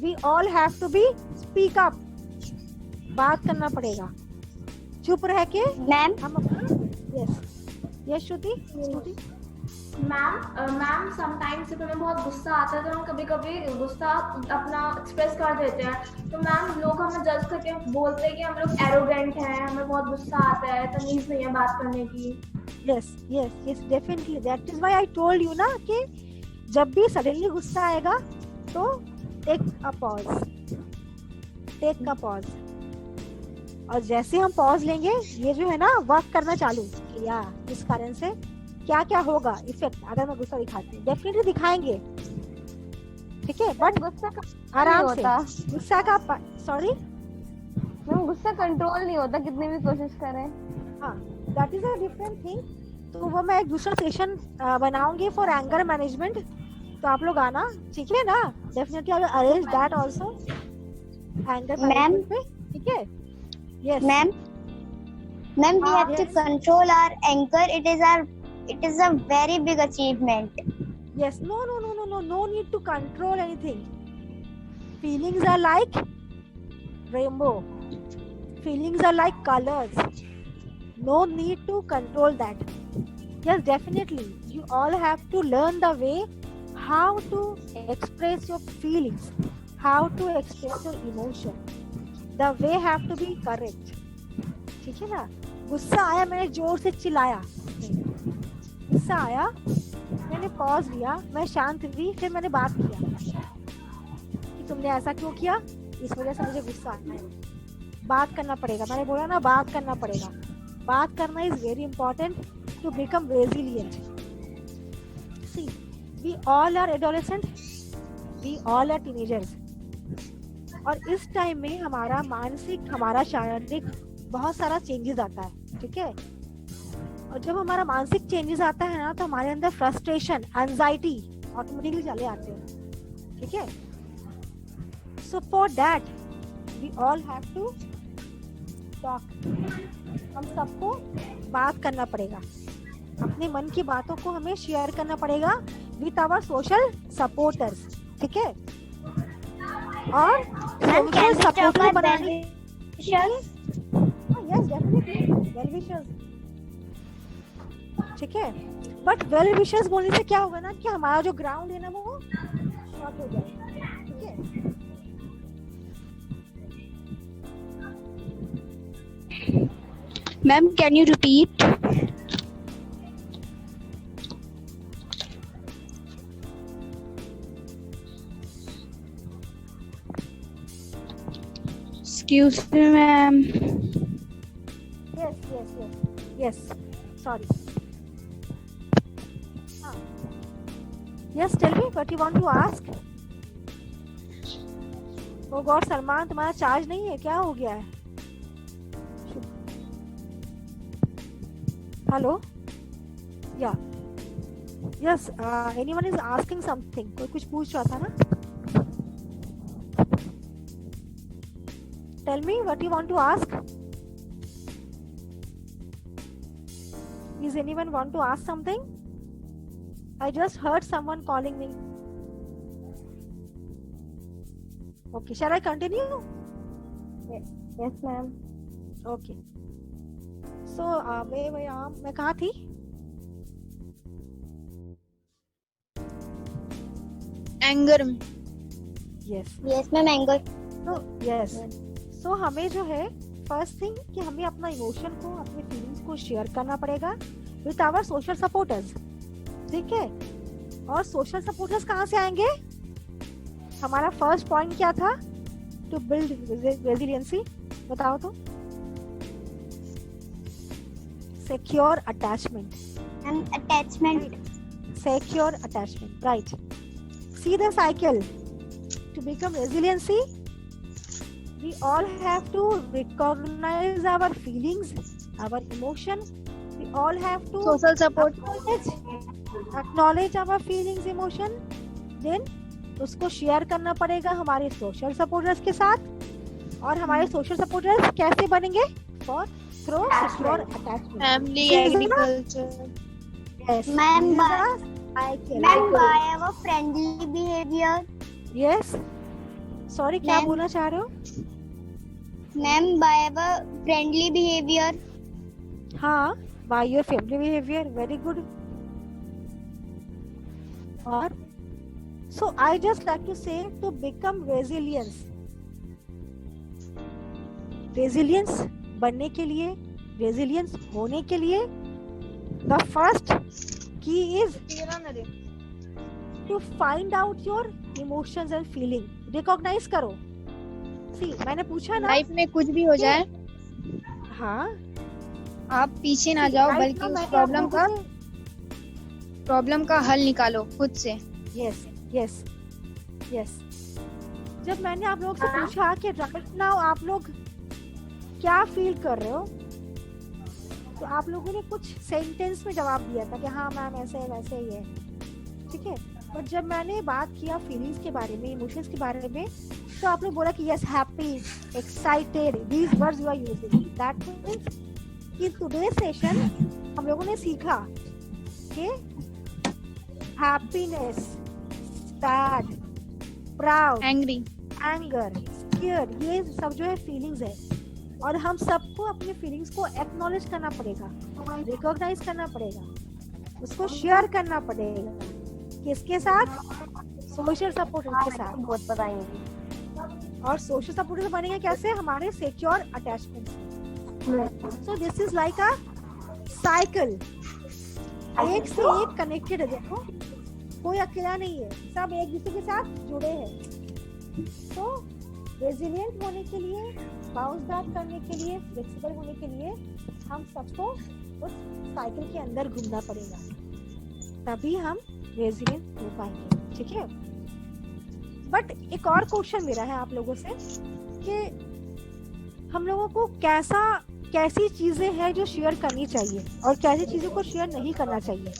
we all have to be speak up. बात करना पड़ेगा. चुप रह के मैम हम अपना यस श्रुति मैम समटाइम्स जब हमें बहुत गुस्सा आता है तो हम कभी कभी गुस्सा अपना एक्सप्रेस कर देते हैं. तो मैम लोग हमें जज करके बोलते हैं कि हम लोग एरोगेंट हैं, हमें बहुत गुस्सा आता है, तमीज नहीं है बात करने की. Yes definitely. That is why I told you ना कि जब भी सडनली गुस्सा आएगा तो टेक अ पॉज. और जैसे हम पॉज लेंगे, ये जो है ना वर्क करना चालू किया, इस कारण से क्या क्या होगा इफेक्ट अगर मैं गुस्सा दिखाती हूँ. डेफिनेटली दिखाएंगे. ठीक है. बट गुस्सा आराम से, गुस्सा का सॉरी मैम गुस्सा कंट्रोल नहीं होता कितनी भी कोशिश करें. हाँ, that is a different thing. तो वो मैं एक दूसरा सेशन बनाऊंगी फॉर एंगर मैनेजमेंट. तो आप लोग आना. ठीक है ना. Definitely I will arrange that also. Anger management पे. ठीक है. Yes. Ma'am, we have to control our anger. It is a very big achievement. Yes. No need to control anything. Feelings are like rainbow. Feelings are like colors. No need to control that. Yes, definitely. You all have to learn the way how to express your feelings, how to express your emotion. The way have to be correct. ठीक है ना. गुस्सा आया, मैंने जोर से चिल्लाया. गुस्सा आया, मैंने पॉज लिया, मैं शांत हुई, फिर मैंने बात किया कि तुमने ऐसा क्यों किया, इस वजह से मुझे गुस्सा आया है. बात करना पड़ेगा. मैंने बोला ना, बात करना पड़ेगा. बात करना is very important to become resilient. See, we all are adolescent, we all are teenagers. और इस टाइम में हमारा मानसिक, हमारा शारीरिक बहुत सारा चेंजेस आता है. ठीक है. और जब हमारा मानसिक चेंजेस आता है ना, तो हमारे अंदर फ्रस्ट्रेशन, एंजाइटी ऑटोमेटिकली चले आते हैं. ठीक है. So for that we all have to talk. हम सबको बात करना पड़ेगा. अपने मन की बातों को हमें शेयर करना पड़ेगा विथ आवर सोशल सपोर्टर्स. ठीक है. और सोशल सपोर्टर बनाने, यस डेफिनेटली वेल विशर्स. ठीक है. बट वेल विशर्स बोलने से क्या होगा ना कि हमारा जो ग्राउंड है ना वो शॉर्ट हो जाएगा. ठीक है. Ma'am can you repeat? Excuse me, ma'am. Yes. Sorry. Yes, tell me what you want to ask. Oh God, Salman तुम्हारा चार्ज नहीं है, क्या हो गया है? Hello? Yeah. Yes. Anyone is asking something? कोई कुछ पूछ रहा था ना? Tell me what you want to ask. Is anyone want to ask something? I just heard someone calling me. Okay, shall I continue? Yes, ma'am. Okay. So, मैं कहाँ थी? Anger. Yes. Yes, ma'am. Anger. So, yes. So हमें जो है first thing कि हमें अपना emotion को, अपने फीलिंग्स को शेयर करना पड़ेगा विद आवर सोशल सपोर्टर्स, ठीक है। और सोशल सपोर्टर्स कहाँ से आएंगे? हमारा फर्स्ट पॉइंट क्या था? टू बिल्ड रेजिलियंसी, बताओ तो। Secure attachment, secure attachment, right? See the cycle. To become resiliency, we all have to recognize our feelings, our emotion. We all have to Social support. acknowledge our feelings, emotion. Then उसको share करना पड़ेगा हमारे social supporters के साथ। और हमारे social supporters कैसे बनेंगे? Through secure attachment, family, agriculture. Yes. Ma'am, Ma'am, I have a friendly behavior. Yes. Sorry, क्या Ma'am. बोलना चाह रहे हो? Ma'am, I have a friendly behavior. हाँ, by your family behavior, very good. और so I just like to say to become resilience. Resilience बनने के लिए, resilience होने के लिए, the first key is to find out your emotions and feeling. Recognize करो. See, मैंने पूछा ना, लाइफ में कुछ भी हो जाए, हाँ, आप पीछे ना जाओ, बल्कि उस प्रॉब्लम का हल निकालो खुद से। Yes yes yes. जब मैंने आप लोग से पूछा कि राइट नाउ आप लोग क्या फील कर रहे हो, तो आप लोगों ने कुछ सेंटेंस में जवाब दिया था कि हाँ मैम ऐसे वैसे ही है, ठीक है। बट जब मैंने बात किया फीलिंग्स के बारे में, इमोशंस के बारे में, तो आपने बोला कि yes, happy, excited, these words you are using. That means कि टुडे सेशन हम लोगों ने सीखा कि happiness, sad, proud, angry, anger, scared, ये सब जो है फीलिंग्स है। और हम सबको अपने फीलिंग्स को एक्नॉलेज करना पड़ेगा, रिकॉग्नाइज करना पड़ेगा, उसको शेयर करना पड़ेगा। किसके साथ? सोशल सपोर्टर्स के साथ। बहुत बताएंगे। और सोशल सपोर्टर्स बनेंगे कैसे? हमारे secure attachment. So this is like a cycle, एक से एक कनेक्टेड है। देखो, कोई अकेला नहीं है, सब एक दूसरे के साथ जुड़े हैं। तो रेजिलिएंट होने के लिए, बाउंस बैक करने के लिए, फ्लेक्सिबल होने के लिए हम सबको उस साइकिल के अंदर घूमना पड़ेगा, तभी हम रेजिलिएंट हो पाएंगे, ठीक है। बट एक और क्वेश्चन मेरा है आप लोगों से कि हम लोगों को कैसी चीजें हैं जो शेयर करनी चाहिए और कैसी चीजों को शेयर नहीं करना चाहिए।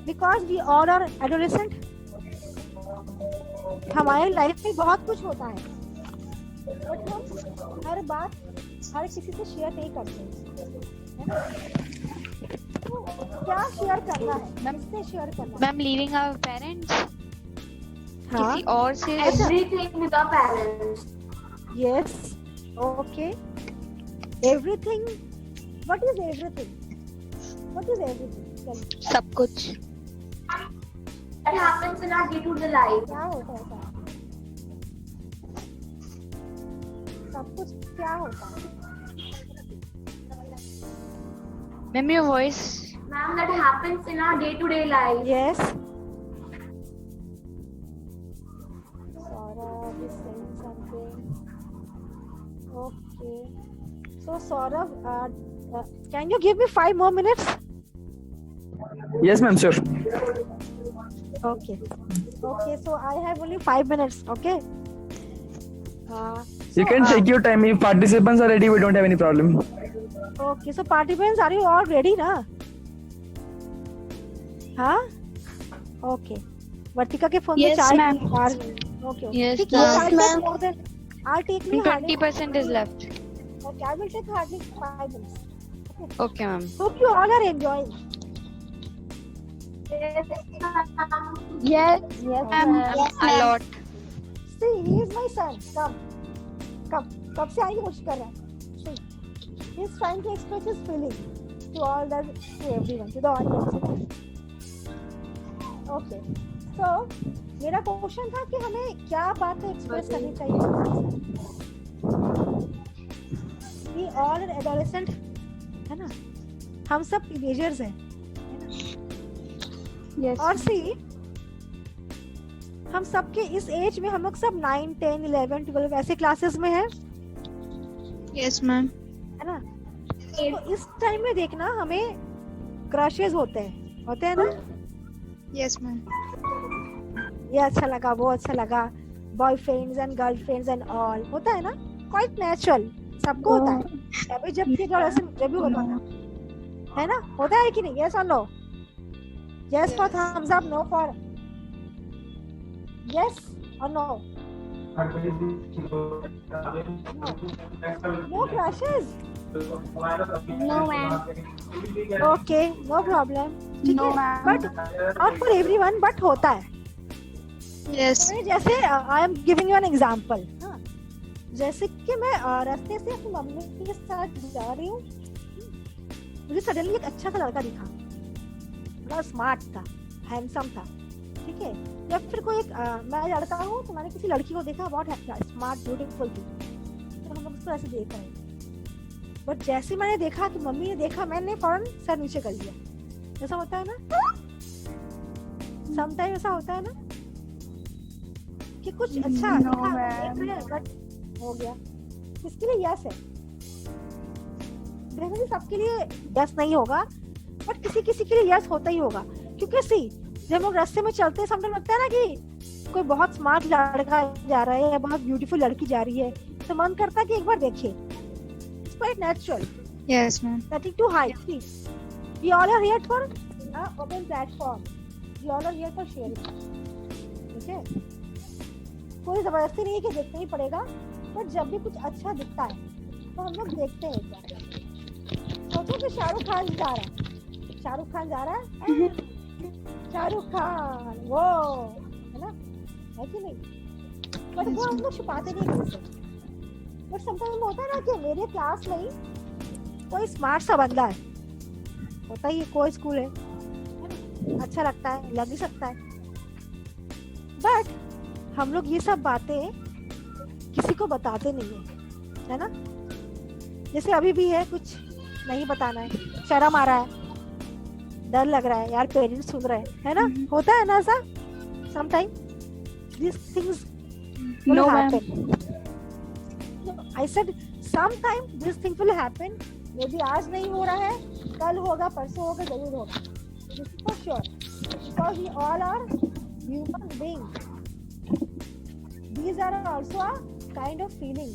Because we all are adolescent, हमारे लाइफ में बहुत कुछ होता है, बट हम हर बात हर किसी से शेयर नहीं करते, है ना? तो क्या शेयर करना है, किससे शेयर करना है? मैम, लीविंग आवर पेरेंट्स, हाँ? किसी और से। Everything with our parents. Yes, okay. Everything. What is everything? What is everything? सब कुछ। That happens in our day-to-day life. क्या होता है ऐसा? सब कुछ क्या होता है? Ma'am, your voice. Ma'am, that happens in our day-to-day life. Yes. Saurabh is saying something. Okay. So Saurabh, can you give me 5 more minutes? Yes, ma'am, sure. Okay. Okay. So I have only 5 minutes. Okay. You can take your time. If participants are ready, we don't have any problem. Okay. So participants, are you all ready, na? हाँ? Okay. वर्तिका के phone में Yes, 4 ma'am. Okay. Yes, ठीक ma'am. है, Yes, more than I'll take me 20% is left. Okay, I will take hardly 5 minutes. Okay, ma'am. Hope you all are enjoying. Yes, ma'am. A lot. See, he is my son. कब से आने की कोशिश कर रहा है? See, he is trying to express his feeling to everyone, to the audience. Okay. So, मेरा question था कि हमें क्या बातें एक्सप्रेस करनी चाहिए। we all are adolescent, है ना? हम सब टीनेजर्स हैं, Yes. और सी हम सबके इस एज में हम लोग सब 9, 10, 11, 12 ऐसे क्लासेस में हैं, Yes, ma'am. है ना? तो इस टाइम में देखना हमें क्रशेस होते हैं ना? Yes, ma'am. ये अच्छा लगा, वो अच्छा लगा, boyfriends and girlfriends and all होता है ना, क्वाइट नेचुरल, सबको होता है। अभी जब भी जब भी होता है ना, होता है कि नहीं? यस और no? Yes for thumbs up, no for yes और no? No crushes? No, ma'am. Okay, no problem, ठीक No, है, ma'am. But not for everyone, but होता है। Yes. जैसे I am giving you an example, जैसे कि मैं रास्ते से अपनी मम्मी के साथ जा रही हूँ, मुझे सडनली एक अच्छा सा लड़का दिखा, बड़ा स्मार्ट था, हैंडसम था, ठीक है? या फिर कोई एक मैं लड़का हूँ तो मैंने किसी लड़की को देखा, बहुत स्मार्ट ब्यूटीफुल थी, तो हम लोग उसको ऐसे देख रहे हैं, बट जैसे मैंने देखा कि मम्मी ने देखा, मैंने फौरन सर नीचे कर लिया। ऐसा होता है ना, समटाइम ऐसा होता है ना कि कुछ अच्छा No, दिखा, ma'am. देख रहे हैं, बट हो गया। इसके लिए यस है, डेफिनेटली सबके लिए यस नहीं होगा, बट किसी किसी के लिए यस होता ही होगा, क्योंकि सी जब हम लोग रास्ते में चलते हैं, समटाइम लगता है ना कि कोई बहुत स्मार्ट लड़का जा रहा है या बहुत ब्यूटीफुल लड़की जा रही है, तो मन करता है कि एक बार देखे। It's quite natural, Yes, ma'am. nothing to hide. See, we all are here for open platform. We all are here for sharing. ठीक है? कोई जबरदस्ती नहीं है कि देखना ही पड़ेगा, पर जब भी कुछ अच्छा दिखता है तो हम लोग देखते हैं एक बार। सोचो कि शाहरुख खान जा रहा है, शाहरुख खान जा रहा है, शाहरुख खान वो, है ना, है कि नहीं? पर वो हम लोग छुपाते नहीं किसी से। बट समटाइम होता है ना कि मेरे क्लास में ही कोई स्मार्ट सा बंदा है, होता ही है, कोई स्कूल है, अच्छा लगता है, लग ही सकता है, बट हम लोग ये सब बातें किसी को बताते नहीं है ना? जैसे अभी भी है, कुछ नहीं बताना है, शर्म आ रहा है, डर लग रहा है, यार पेरेंट्स सुन रहे हैं, है ना? होता है ना ऐसा sometime, these things will No, ma'am. happen. I said sometime this thing will happen. Maybe आज नहीं हो रहा है, कल होगा, परसों होगा, जरूर होगा, this is for sure, because we all are human beings. These are also a kind of feeling.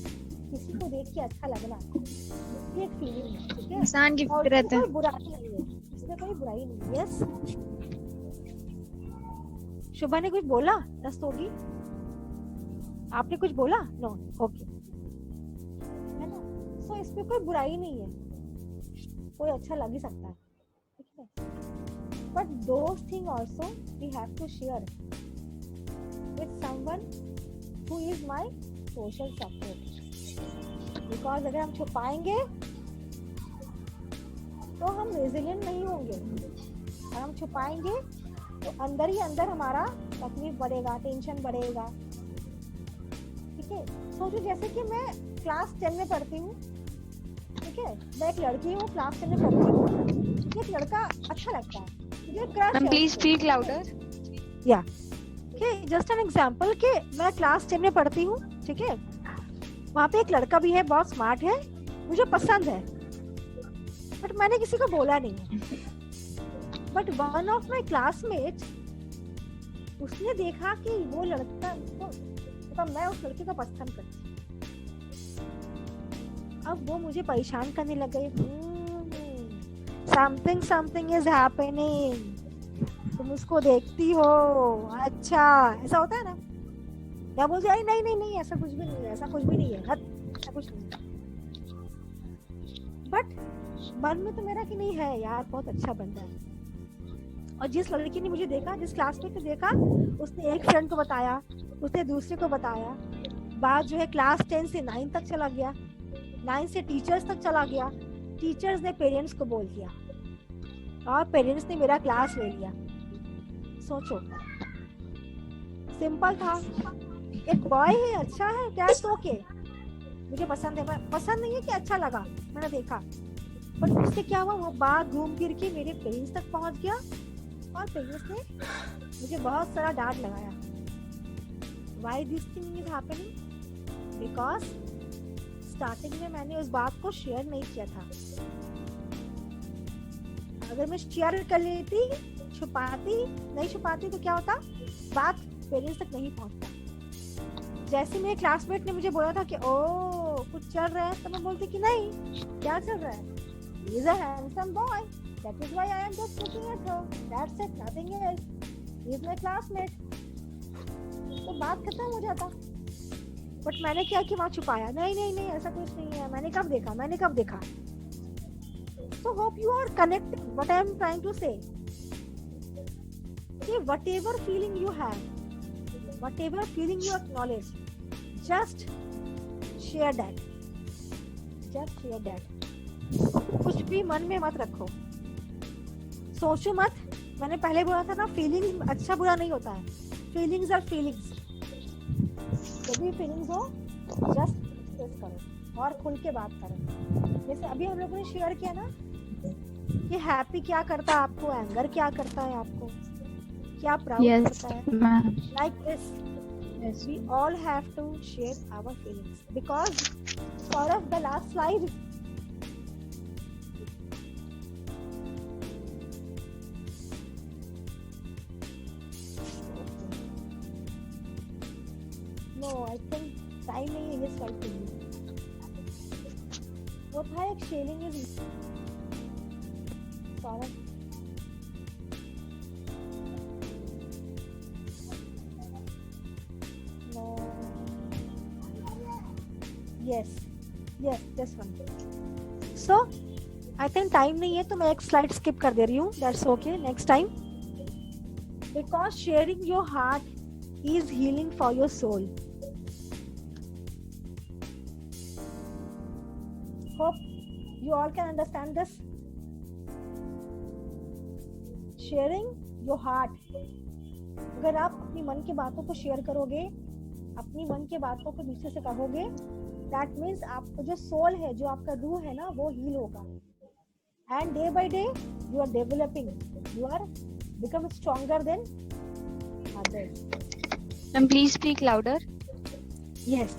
किसी को देख के अच्छा लगना, ये एक फीलिंग है, ठीक है? इंसान की और फितरत है। कोई बुराई नहीं है, इसमें कोई बुराई नहीं है। यस, शुभा ने कुछ बोला? रस्तोगी, आपने कुछ बोला? नो, ओके, है ना? सो इसमें कोई बुराई नहीं है, कोई अच्छा लग ही सकता है, ठीक है? But those thing also we have to share with someone who is my social support, because अगर हम छुपाएंगे तो हम रेजिलिएंट नहीं होंगे, और हम छुपाएंगे तो अंदर ही अंदर हमारा तकलीफ बढ़ेगा, टेंशन बढ़ेगा, ठीक है? सोचो जैसे कि मैं क्लास 10 में पढ़ती हूँ, ठीक है, मैं एक लड़की हूँ, क्लास 10 में पढ़ती हूँ, मुझे एक लड़का अच्छा लगता है, मुझे क्रश है। Please speak louder. या जस्ट एन एग्जांपल कि मैं क्लास 10 में पढ़ती हूँ, ठीक है, वहाँ पे एक लड़का भी है, बहुत स्मार्ट है, मुझे पसंद है, बट मैंने किसी को बोला नहीं है। But one of my classmate, उसने देखा कि वो लड़का, तो मैं उस लड़के को पसंद करती, अब वो मुझे परेशान करने लग गई, समथिंग इज हैपनिंग, तुम उसको देखती हो, अच्छा, ऐसा होता है ना? या बोल जाए नहीं नहीं नहीं, ऐसा कुछ भी नहीं है, ऐसा कुछ भी नहीं है, ऐसा कुछ नहीं है, बट मन में तो मेरा कि नहीं है यार, बहुत अच्छा बंदा है। और जिस लड़की ने मुझे देखा, जिस क्लासमेट ने देखा, उसने एक फ्रेंड को बताया, उसने दूसरे को बताया, बात जो है क्लास 10 से 9 तक चला गया, 9 से टीचर्स तक चला गया, टीचर्स ने पेरेंट्स को बोल दिया, और पेरेंट्स ने मेरा क्लास ले लिया। सोचो, सिंपल था, एक बॉय है, अच्छा है, दैट्स ओके, मुझे पसंद है, पसंद नहीं है कि अच्छा लगा, मैंने देखा, बट उससे क्या हुआ, वो बात घूम फिर के मेरे पेरेंट्स तक पहुंच गया और पेरेंट्स ने मुझे बहुत सारा डांट लगाया। Why this thing is happening? Because starting में मैंने उस बात को शेयर नहीं किया था। अगर मैं शेयर कर लेती, नहीं छुपाती तो क्या होता, बात पेरेंट्स तक नहीं पहुंचता। जैसे मेरे क्लासमेट ने मुझे बोला था कि ओ कुछ चल रहा है, तो मैं बोलती कि नहीं, क्या चल रहा है, he is a handsome boy, that is why I am just looking at her, that's it, nothing else, he is my classmate, तो बात खत्म हो जाता। बट मैंने क्या कि वहाँ छुपाया, नहीं ऐसा कुछ नहीं है, मैंने कब देखा। So hope you are connecting what I am trying to say. कि whatever feeling you have, whatever feeling you acknowledge, just share that. कुछ भी मन में मत रखो, सोचो मत। मैंने पहले बोला था ना, फीलिंग अच्छा बुरा नहीं होता है, फीलिंग्स आर फीलिंग्स। जो भी फीलिंग्स हो जस्ट एक्सप्रेस करो और खुल के बात करो। जैसे अभी हम लोगों ने शेयर किया ना कि हैप्पी क्या करता है आपको, एंगर क्या करता है आपको, क्या प्राउड करता है, like this we all have to share our feelings because for of the last slide no I think time नहीं है ये slide के लिए। वो था एक sharing is Saurabh yes this one. So I think time नहीं है तो मैं एक slide skip कर दे रही हूँ, that's okay, next time. Because sharing your heart is healing for your soul. Hope you all can understand this. Sharing your heart. अगर आप अपनी मन की बातों को शेयर करोगे, अपनी मन की बातों को दूसरे से कहोगे, that means आपको जो सोल है, जो आपका रूह है ना, वो हील होगा। And day by day you are developing, you are become stronger than others. Ma'am, please speak louder. Yes,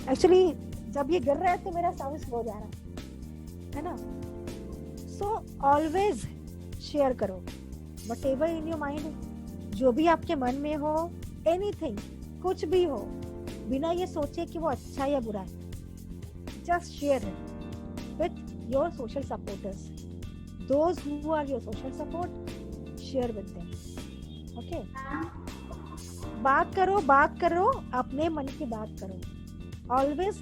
actually जब ये गिर रहा है तो मेरा साउंड स्लो जा रहा है ना। So always share करो whatever in your mind, जो भी आपके मन में हो, anything, कुछ भी हो, बिना ये सोचे कि वो अच्छा या बुरा है, just share it with your social supporters, those who are your social support, share with them, okay? बात करो, अपने मन की बात करो। Always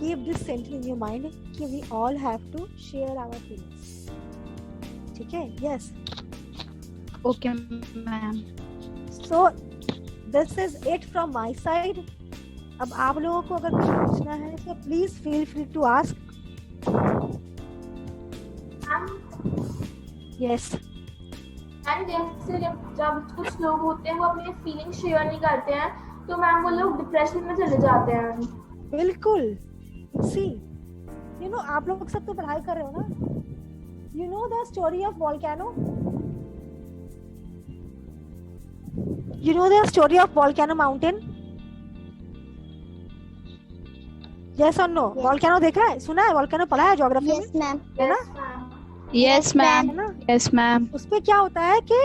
keep this sentence in your mind कि we all have to share our feelings, ठीक है? Yes. Okay, ma'am. So this is it from my side. अब आप लोगों को अगर कुछ पूछना है तो please feel free to ask. Yes ma'am, जैसे जब कुछ लोग होते हैं वो अपनी फीलिंग शेयर नहीं करते हैं तो मैम वो लोग डिप्रेशन में चले जाते हैं। बिल्कुल। सी यू नो, आप लोग सब तो पढ़ाई कर रहे हो ना, you know the story of volcano, you know the story of volcano mountain, yes or no? Volcano देखा है, सुना है, वोल्केनो पढ़ा है ज्योग्राफी में, है ना? Yes ma'am. Yes ma'am. उसपे क्या होता है कि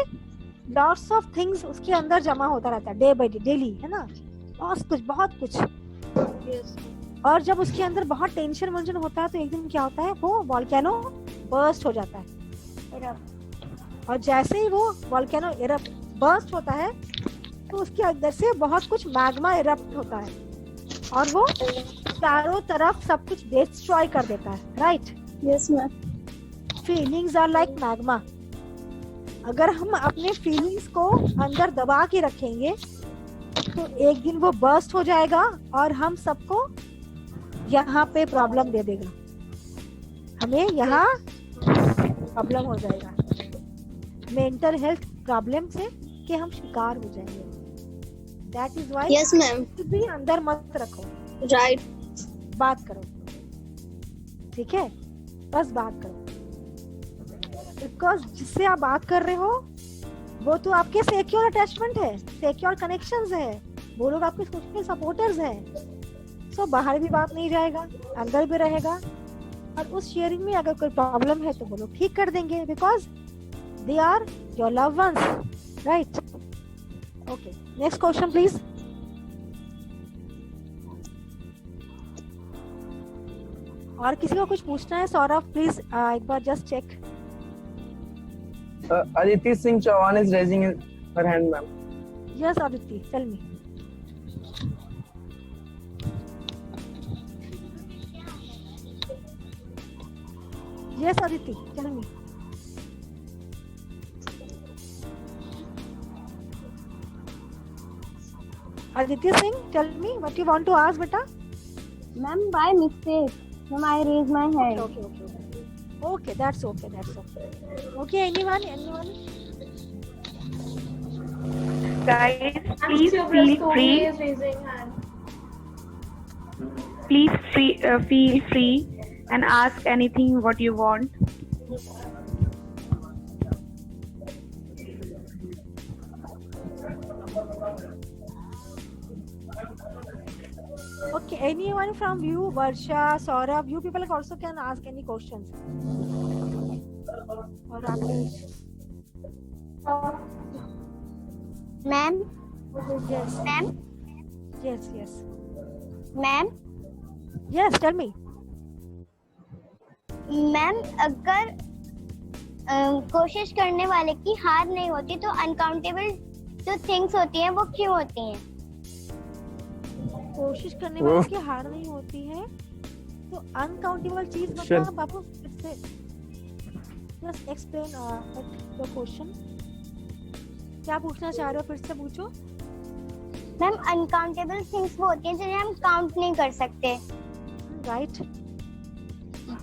lots of things उसके अंदर जमा होता रहता है, डे बाय डे, डेली, है ना? बहुत कुछ। और जब उसके अंदर बहुत टेंशन वंशन होता है तो एक दिन क्या होता है, वो वोल्केनो बर्स्ट हो जाता है। और जैसे ही वो वोल्केनो बर्स्ट होता है तो उसके अंदर से बहुत कुछ मैग्मा इरप्ट होता है और वो चारों तरफ सब कुछ डिस्ट्रॉय कर देता है, right? Yes ma'am. Feelings are like magma. अगर हम अपने फीलिंग्स को अंदर दबा के रखेंगे तो एक दिन वो बर्स्ट हो जाएगा और हम सबको यहाँ पे प्रॉब्लम दे देगा, हमें यहाँ प्रॉब्लम हो जाएगा, मेंटल हेल्थ प्रॉब्लम से कि हम शिकार हो जाएंगे। That is why yes ma'am, भी अंदर मत रखो, राइट? बात करो, ठीक है, बस बात करो, बिकॉज जिससे आप बात कर रहे हो वो तो आपके सिक्योर अटैचमेंट है, सिक्योर कनेक्शंस है, वो लोग आपके सोशल सपोर्टर्स हैं। सो बाहर भी बात नहीं जाएगा, अंदर भी रहेगा, और उस शेयरिंग में अगर कोई प्रॉब्लम है तो वो लोग ठीक कर देंगे, because they are your loved ones, right? Okay, next question please. और किसी को कुछ पूछना है? सौरभ प्लीज एक बार just check. Aditi Singh Chauhan is raising her hand, ma'am. Yes, Aditi, tell me. Yes, Aditi, tell me. Aditi Singh, tell me what you want to ask, beta. Ma'am, by mistake, ma'am, I raised my hand. Okay, that's okay. Okay, anyone? Guys, please feel free. Please feel free and ask anything what you want. Okay, anyone from you, Varsha, Saurabh, you people also can ask any questions. Or Rakesh. Ma'am? Yes. Ma'am? Yes. Ma'am? Yes, tell me. Ma'am, अगर कोशिश करने वाले की हार नहीं होती तो uncountable जो थिंग्स होती हैं वो क्यों होती हैं? कोशिश करने वाले की हार नहीं होती है तो अनकाउंटेबल चीज मतलब बाबू फिर से जस्ट एक्सप्लेन द क्वेश्चन। क्या पूछना चाह रहे हो, फिर से पूछो। मैम, अनकाउंटेबल थिंग्स वो होती हैं जिन्हें हम काउंट नहीं कर सकते, राइट?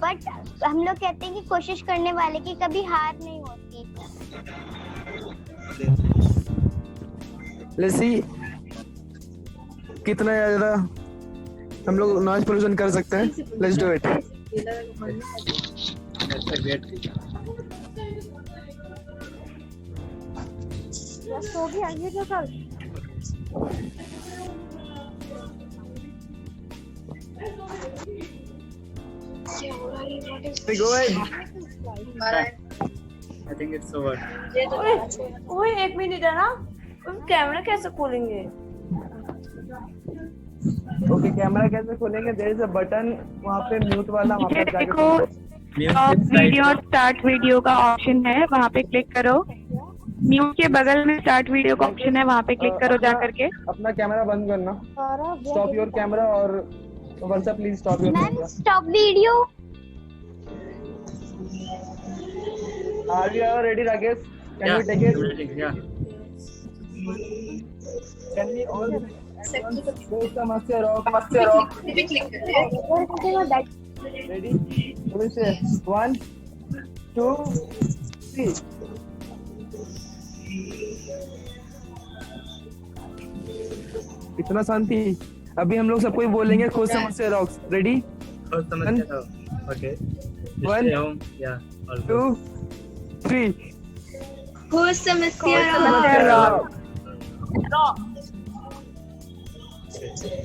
बट हम लोग कहते हैं कि कोशिश करने वाले की कभी हार नहीं होती। Let's see कितना ज्यादा हम लोग नॉइज पोल्यूशन कर सकते हैं। Let's do it. तो भी आइए क्या कल? Go ahead. I think it's over. ओए एक मिनट है ना, कैमरा कैसे खोलेंगे? ओके, कैमरा कैसे खोलेंगे? देयर इज अ बटन वहाँ पे म्यूट वाला, वहाँ पे देखो स्टॉप वीडियो और स्टार्ट वीडियो का ऑप्शन है, वहाँ पे क्लिक करो। म्यूट के बगल में स्टार्ट वीडियो का ऑप्शन है, वहाँ पे क्लिक करो जा करके। अपना कैमरा बंद करना, स्टॉप योर कैमरा, और Varsha please stop your camera. Stop video. Are you ever ready, Rakesh? Can we take it? Yeah. Can we all do some Mastya Rock? Ready? We say 1, 2, 3. इतना शांति। अभी हम लोग सबको बोलेंगे खुद समस्या रॉक्स। रेडी? खुद समस्या रॉक। ओके। 1, 2, 3. खुद समस्या rock.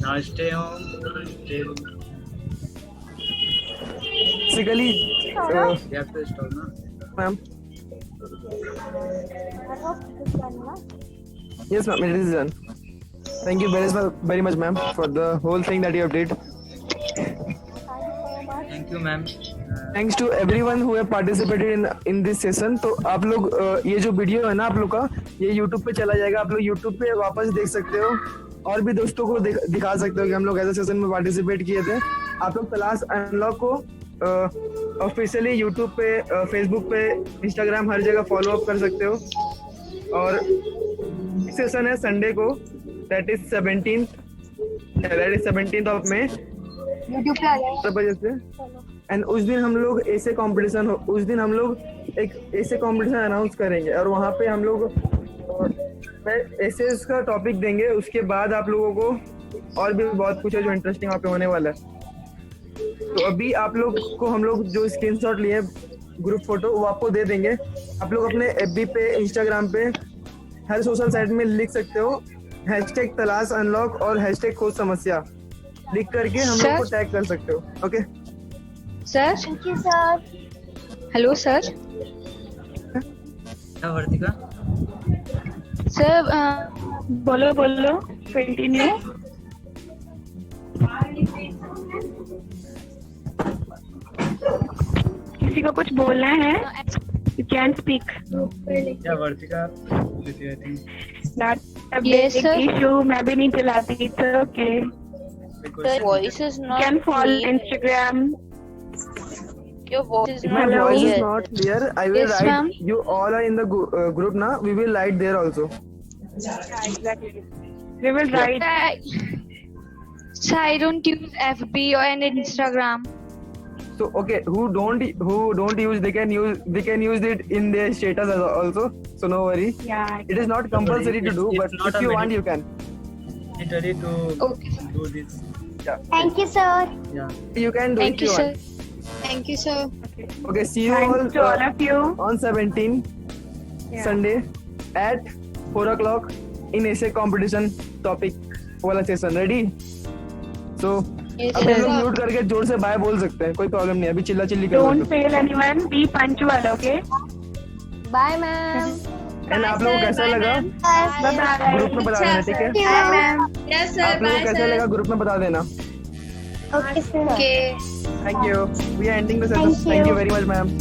Now stay home. Basically, you have to stop now. Ma'am. Yes, ma'am. It is done. Thank you very much, ma'am, for the whole thing that you have did. Thank you, ma'am. Thanks to everyone who have participated in this session. तो आप लोग ये जो video है ना आप लोग का, ये YouTube पे चला जाएगा, आप लोग YouTube पे वापस देख सकते हो और भी दोस्तों को दिखा सकते हो कि हम लोग ऐसे सेशन में पार्टिसिपेट किए थे। आप लोग क्लास अनलॉक को ऑफिशियली यूट्यूब पे, फेसबुक पे, इंस्टाग्राम, हर जगह फॉलो अप कर सकते हो। और सेशन है संडे को, that is 17th of May, YouTube पे आ जाए बजे से। एंड उस दिन हम लोग ऐसे कंपटीशन उस दिन हम लोग एक ऐसे कंपटीशन अनाउंस करेंगे और वहाँ पे हम लोग ऐसे इसका टॉपिक देंगे। उसके बाद आप लोगों को और भी बहुत कुछ है जो इंटरेस्टिंग वहाँ पे होने वाला है। तो अभी आप लोग को हम लोग जो स्क्रीनशॉट लिए ग्रुप फोटो वो आपको दे देंगे। आप लोग अपने FB पे, इंस्टाग्राम पे, हर सोशल साइट में लिख सकते हो #तलाश अनलॉक और #खोज समस्या लिख करके हम लोग को टैग कर सकते हो। Okay sir. Thank you sir. Hello sir. क्या वर्तिका? सर बोलो कंटिन्यू। किसी को कुछ बोलना है? You can speak. क्या Vartika? Not a Yes, big sir. Issue, मैं भी नहीं चलाती। It's okay. Your voice is not can follow clear. Instagram। Your voice is If my not voice is clear. not clear, I will Yes, write. ma'am. You all are in the group now. We will write there also. Yeah, exactly. We will write. So I don't use FB or an Instagram. So okay, who don't use, they can use it in their status also. So no worry. Yeah. It is not compulsory to do, but not if a you want, you can. Ready to Okay. do this. Yeah. Thank you sir. Yeah. You can do Thank it you, if you sir. want. Thank you, sir. Okay, see you Thanks to all all of you. on 17 Yeah. Sunday at 4 o'clock in essay competition topic वाला session. Ready? So Yes, अब हम लोग sir. Mute करके जोर से bye बोल सकते हैं, कोई प्रॉब्लम नहीं है। अभी चिल्ला चिल्ली कर Don't fail anyone. Be punctual, okay? Bye ma'am. And आप लोगों को कैसा लगा Bye ग्रुप में बता देना, ठीक है? Bye, ma'am. Yes, आप लोगों को कैसा लगा ग्रुप में बता देना। Okay sir. Okay. Thank you. We are ending the session. Thank you very much, ma'am.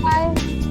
Bye.